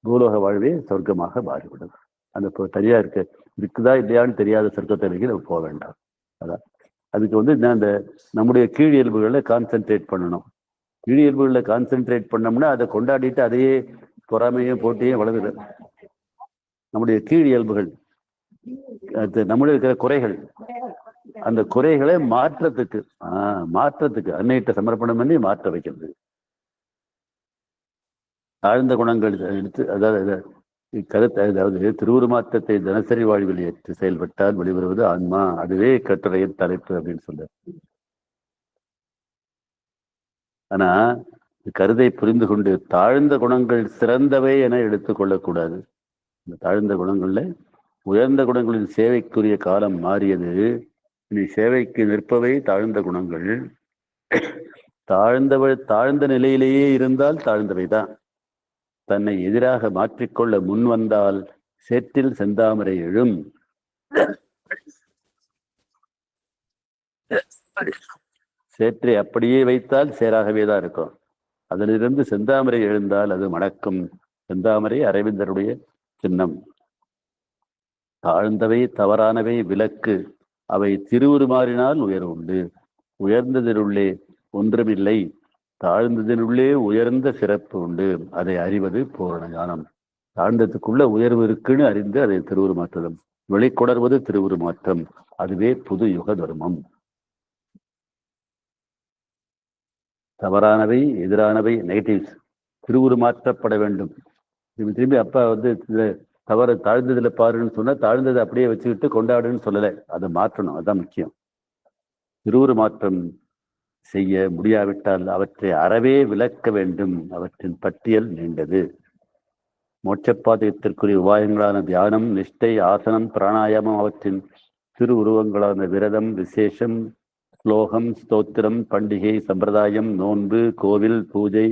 பூலோக வாழ்வே சொர்க்கமாக மாறிவிடும். அந்த தனியா இருக்குதா இல்லையான்னு தெரியாத சொர்க்கத்திற்கு நம்ம போக வேண்டாம். அதான் அதுக்கு அந்த நம்முடைய கீழ் இயல்புகளை கான்சென்ட்ரேட் பண்ணணும். கீழ் இயல்புகளை கான்சென்ட்ரேட் பண்ணோம்னா அதை கொண்டாடிட்டு அதையே பொறாமையும் போட்டியும் வளர்ந்துடு. நம்முடைய கீழ் இயல்புகள், நம்முடைய இருக்கிற குறைகள், அந்த குறைகளை மாற்றத்துக்கு அன்னையிட்ட சமர்ப்பணம் பண்ணி மாற்ற வைக்கிறது. தாழ்ந்த குணங்கள் எடுத்து, அதாவது திருவுருமாற்றத்தை தினசரி வாழ்வில் ஏற்று செயல்பட்டால் வெளிவருவது ஆன்மா. அதுவே கட்டுரையின் தலைப்பு அப்படின்னு சொல்ல. ஆனா கருதை புரிந்து கொண்டு தாழ்ந்த குணங்கள் சிறந்தவை என எடுத்துக்கொள்ளக்கூடாது. இந்த தாழ்ந்த குணங்கள்ல உயர்ந்த குணங்களின் சேவைக்குரிய காலம் மாறியது. இனி சேவைக்கு நிற்பவை தாழ்ந்த குணங்கள். தாழ்ந்த நிலையிலேயே இருந்தால் தாழ்ந்தவைதான். தன்னை எதிராக மாற்றிக்கொள்ள முன் வந்தால் சேற்றில் செந்தாமரை எழும். சேற்றை அப்படியே வைத்தால் சேராகவே தான் இருக்கும். அதிலிருந்து செந்தாமரை எழுந்தால் அது மணக்கும். செந்தாமரை அரவிந்தருடைய சின்னம். தாழ்ந்தவை தவறானவை விலக்கு. அவை திருவுருமாறினால் உயர்வு உண்டு. உயர்ந்ததினுள்ளே ஒன்றுமில்லை, தாழ்ந்ததினுள்ளே உயர்ந்த சிறப்பு உண்டு. அதை அறிவது பூரண ஞானம். தாழ்ந்ததுக்குள்ள உயர்வு இருக்குன்னு அறிந்து அதை திருவுருமாற்றம் வெளிக்கொணர்வது திருவுருமாற்றம். அதுவே புது யுக தர்மம். தவறானவை எதிரானவை நெகட்டிவ்ஸ் திருவுருமாற்றப்பட வேண்டும். திரும்பி அப்பா தவறு தாழ்ந்ததுல பாருன்னு சொன்னா தாழ்ந்ததை அப்படியே வச்சுக்கிட்டு கொண்டாடுன்னு சொல்லலை. அதை மாற்றணும், அதுதான் முக்கியம். திருவுருமாற்றம் செய்ய முடியாவிட்டால் அவற்றை அறவே விளக்க வேண்டும். அவற்றின் பட்டியல் நீண்டது. மோட்சப்பாதையத்திற்குரிய உபாயங்களான தியானம், நிஷ்டை, ஆசனம், பிராணாயாமம், அவற்றின் திரு உருவங்களான விரதம், விசேஷம், ஸ்லோகம், ஸ்தோத்திரம், பண்டிகை, சம்பிரதாயம், நோன்பு, கோவில், பூஜை,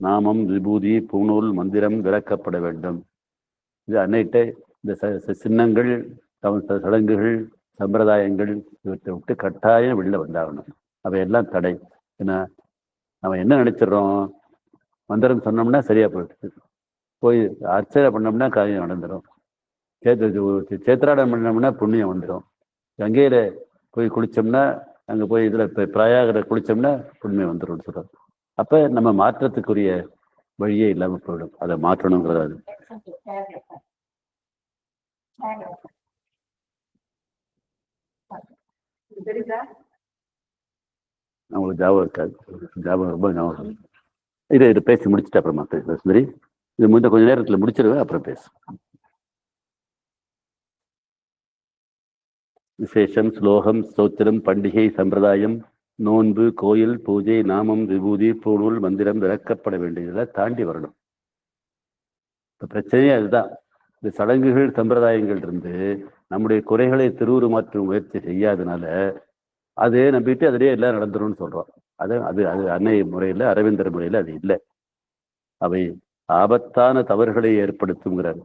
நாமம், விபூதி, பூணூல், மந்திரம் விளக்கப்பட வேண்டும். இது அன்னைட்ட இந்த சின்னங்கள், சடங்குகள், சம்பிரதாயங்கள் இவற்றை விட்டு கட்டாயம் வெளில வந்தாகணும். அவையெல்லாம் தடை. ஏன்னா நம்ம என்ன நினைச்சிடறோம், மந்திரம் சொன்னோம்னா சரியா போயிடுது, போய் அர்ச்சனை பண்ணோம்னா காரியம் நடந்துடும், சேத்திராடம் பண்ணோம்னா புண்ணியம் வந்துடும், கங்கையில போய் குளிச்சோம்னா அங்கே போய் இதில் பிரயாகரை குளிச்சோம்னா புண்ணியம் வந்துடும் சொல்கிறோம். அப்போ நம்ம மாற்றத்துக்குரிய வழியே இல்லாமல் போயிடும். அதை மாற்றணுங்கிறது அவங்களுக்கு ஜாபம் இருக்காது. ஜாபம் ரொம்ப ஞாபகம். இது பேசி முடிச்சுட்டு அப்புறமா பேசுகிறேன் சுந்தரி. இது முடிந்த கொஞ்சம் நேரத்தில் முடிச்சிருவேன், அப்புறம் பேசு. விசேஷம், ஸ்லோகம், ஸ்தோத்திரம், பண்டிகை, சம்பிரதாயம், நோன்பு, கோயில், பூஜை, நாமம், விபூதி, பூணூல், மந்திரம் விளக்கப்பட வேண்டியதெல்லாம் தாண்டி வரணும். இப்போ பிரச்சனையே அதுதான். இந்த சடங்குகள் சம்பிரதாயங்கள் இருந்து நம்முடைய குறைகளை திருவுருமாற்றும் முயற்சி செய்யாதனால அதே நம்பிட்டு அதிலே எல்லாம் நடந்துரும்னு சொல்றோம். அது அன்னை முறையில், அரவிந்தர் முறையில் அது இல்லை. அவை ஆபத்தான தவறுகளை ஏற்படுத்துங்கிறார்.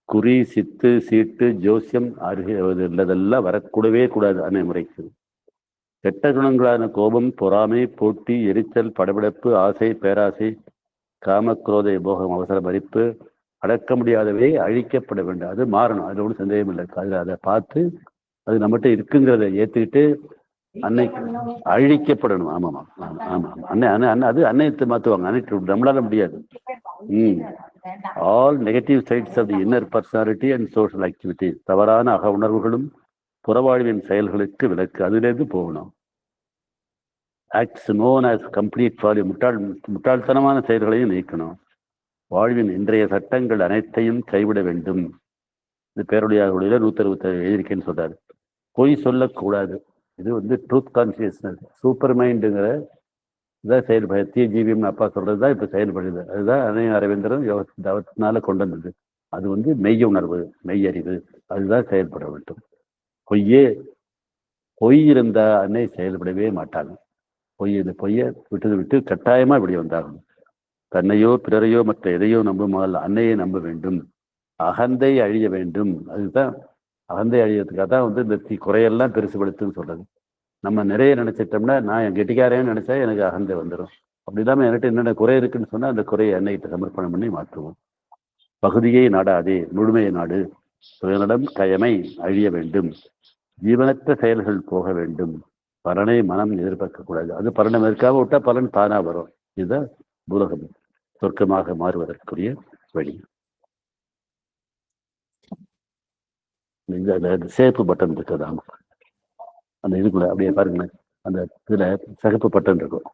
குறி, சித்து, சீட்டு, ஜோசியம் ஆகியதெல்லாம் வரக்கூடவே கூடாது அன்னை முறைக்கு. கெட்ட குணங்களான கோபம், பொறாமை, போட்டி, எரிச்சல், படபடப்பு, ஆசை, பேராசை, காமக்ரோத போகம், அவசர மதிப்பு, அடக்க முடியாதவை அழிக்கப்பட வேண்டும். அது மாறணும், அதில் ஒன்றும் சந்தேகம் இல்லை. அதில் அதை பார்த்து அது நம்மகிட்ட இருக்குங்கிறத ஏற்றுக்கிட்டு அன்னைக்கு அழிக்கப்படணும். ஆமாம் ஆமாம் ஆமாம். அன்னை அது அன்னையத்தை மாற்றுவாங்க. அன்னைக்கு நம்மளால முடியாது. All negative sides of the inner personality and social activities. தவறான அக உணர்வுகளும் புறவாழ்வின் செயல்களுக்கு விலக்கு. அதிலிருந்து போகணும். Acts known as complete folly, முட்டாள்தனமான செயல்களையும் நீக்கணும். வாழ்வின் இன்றைய சட்டங்கள் அனைத்தையும் கைவிட வேண்டும். இது பேருடையாருடைய 167 எழுதியிருக்கேன்னு சொல்றாரு. பொய் சொல்லக்கூடாது. இது வந்து ட்ரூத் கான்சியஸ்னஸ், சூப்பர் மைண்டுங்கிற இதான் செயல்படு. தீய ஜீவியம்னு அப்பா சொல்றது தான் இப்போ செயல்படுது. அதுதான் அன்னை அரவிந்தரும் தவத்தினால கொண்டு வந்தது. அது வந்து மெய் உணர்வு, மெய்யறிவு, அதுதான் செயல்பட வேண்டும். பொய் இருந்தா அன்னை செயல்படவே மாட்டாங்க. பொய்யை விட்டு கட்டாயமா இப்படி வந்தாகணும். தன்னையோ பிறரையோ மற்ற எதையோ நம்புமால் அன்னையை நம்ப வேண்டும். அகந்தை அழிய வேண்டும். அதுதான் அகந்தை அழியறதுக்காக தான் வந்து இந்த குறையெல்லாம் பெருசுபடுத்துன்னு சொல்றது. நம்ம நிறைய நினைச்சிட்டோம்னா, நான் என் கெட்டிக்காரேன்னு நினைச்சா எனக்கு அகந்தை வந்துடும். அப்படி இல்லாமல் என்கிட்ட என்னென்ன குறை இருக்குன்னு சொன்னா அந்த குறையை அன்னைகிட்ட சமர்ப்பணம் பண்ணி மாற்றுவோம். பகுதியை நாடாதே, முழுமையை நாடு. சுயநலம் கயமை அழிய வேண்டும். ஜீவனற்ற செயல்கள் போக வேண்டும். பலனை மனம் எதிர்பார்க்க கூடாது. அது பலனை இருக்காம விட்டா பலன் தானா வரும். இதுதான் பூலகம் சொர்க்கமாக மாறுவதற்குரிய வழி. சேப்பு பட்டன் இருக்குதா அந்த இதுக்குள்ள அப்படியே பாருங்களேன். அந்த இதுல சிகப்பு பட்டன் இருக்கும்.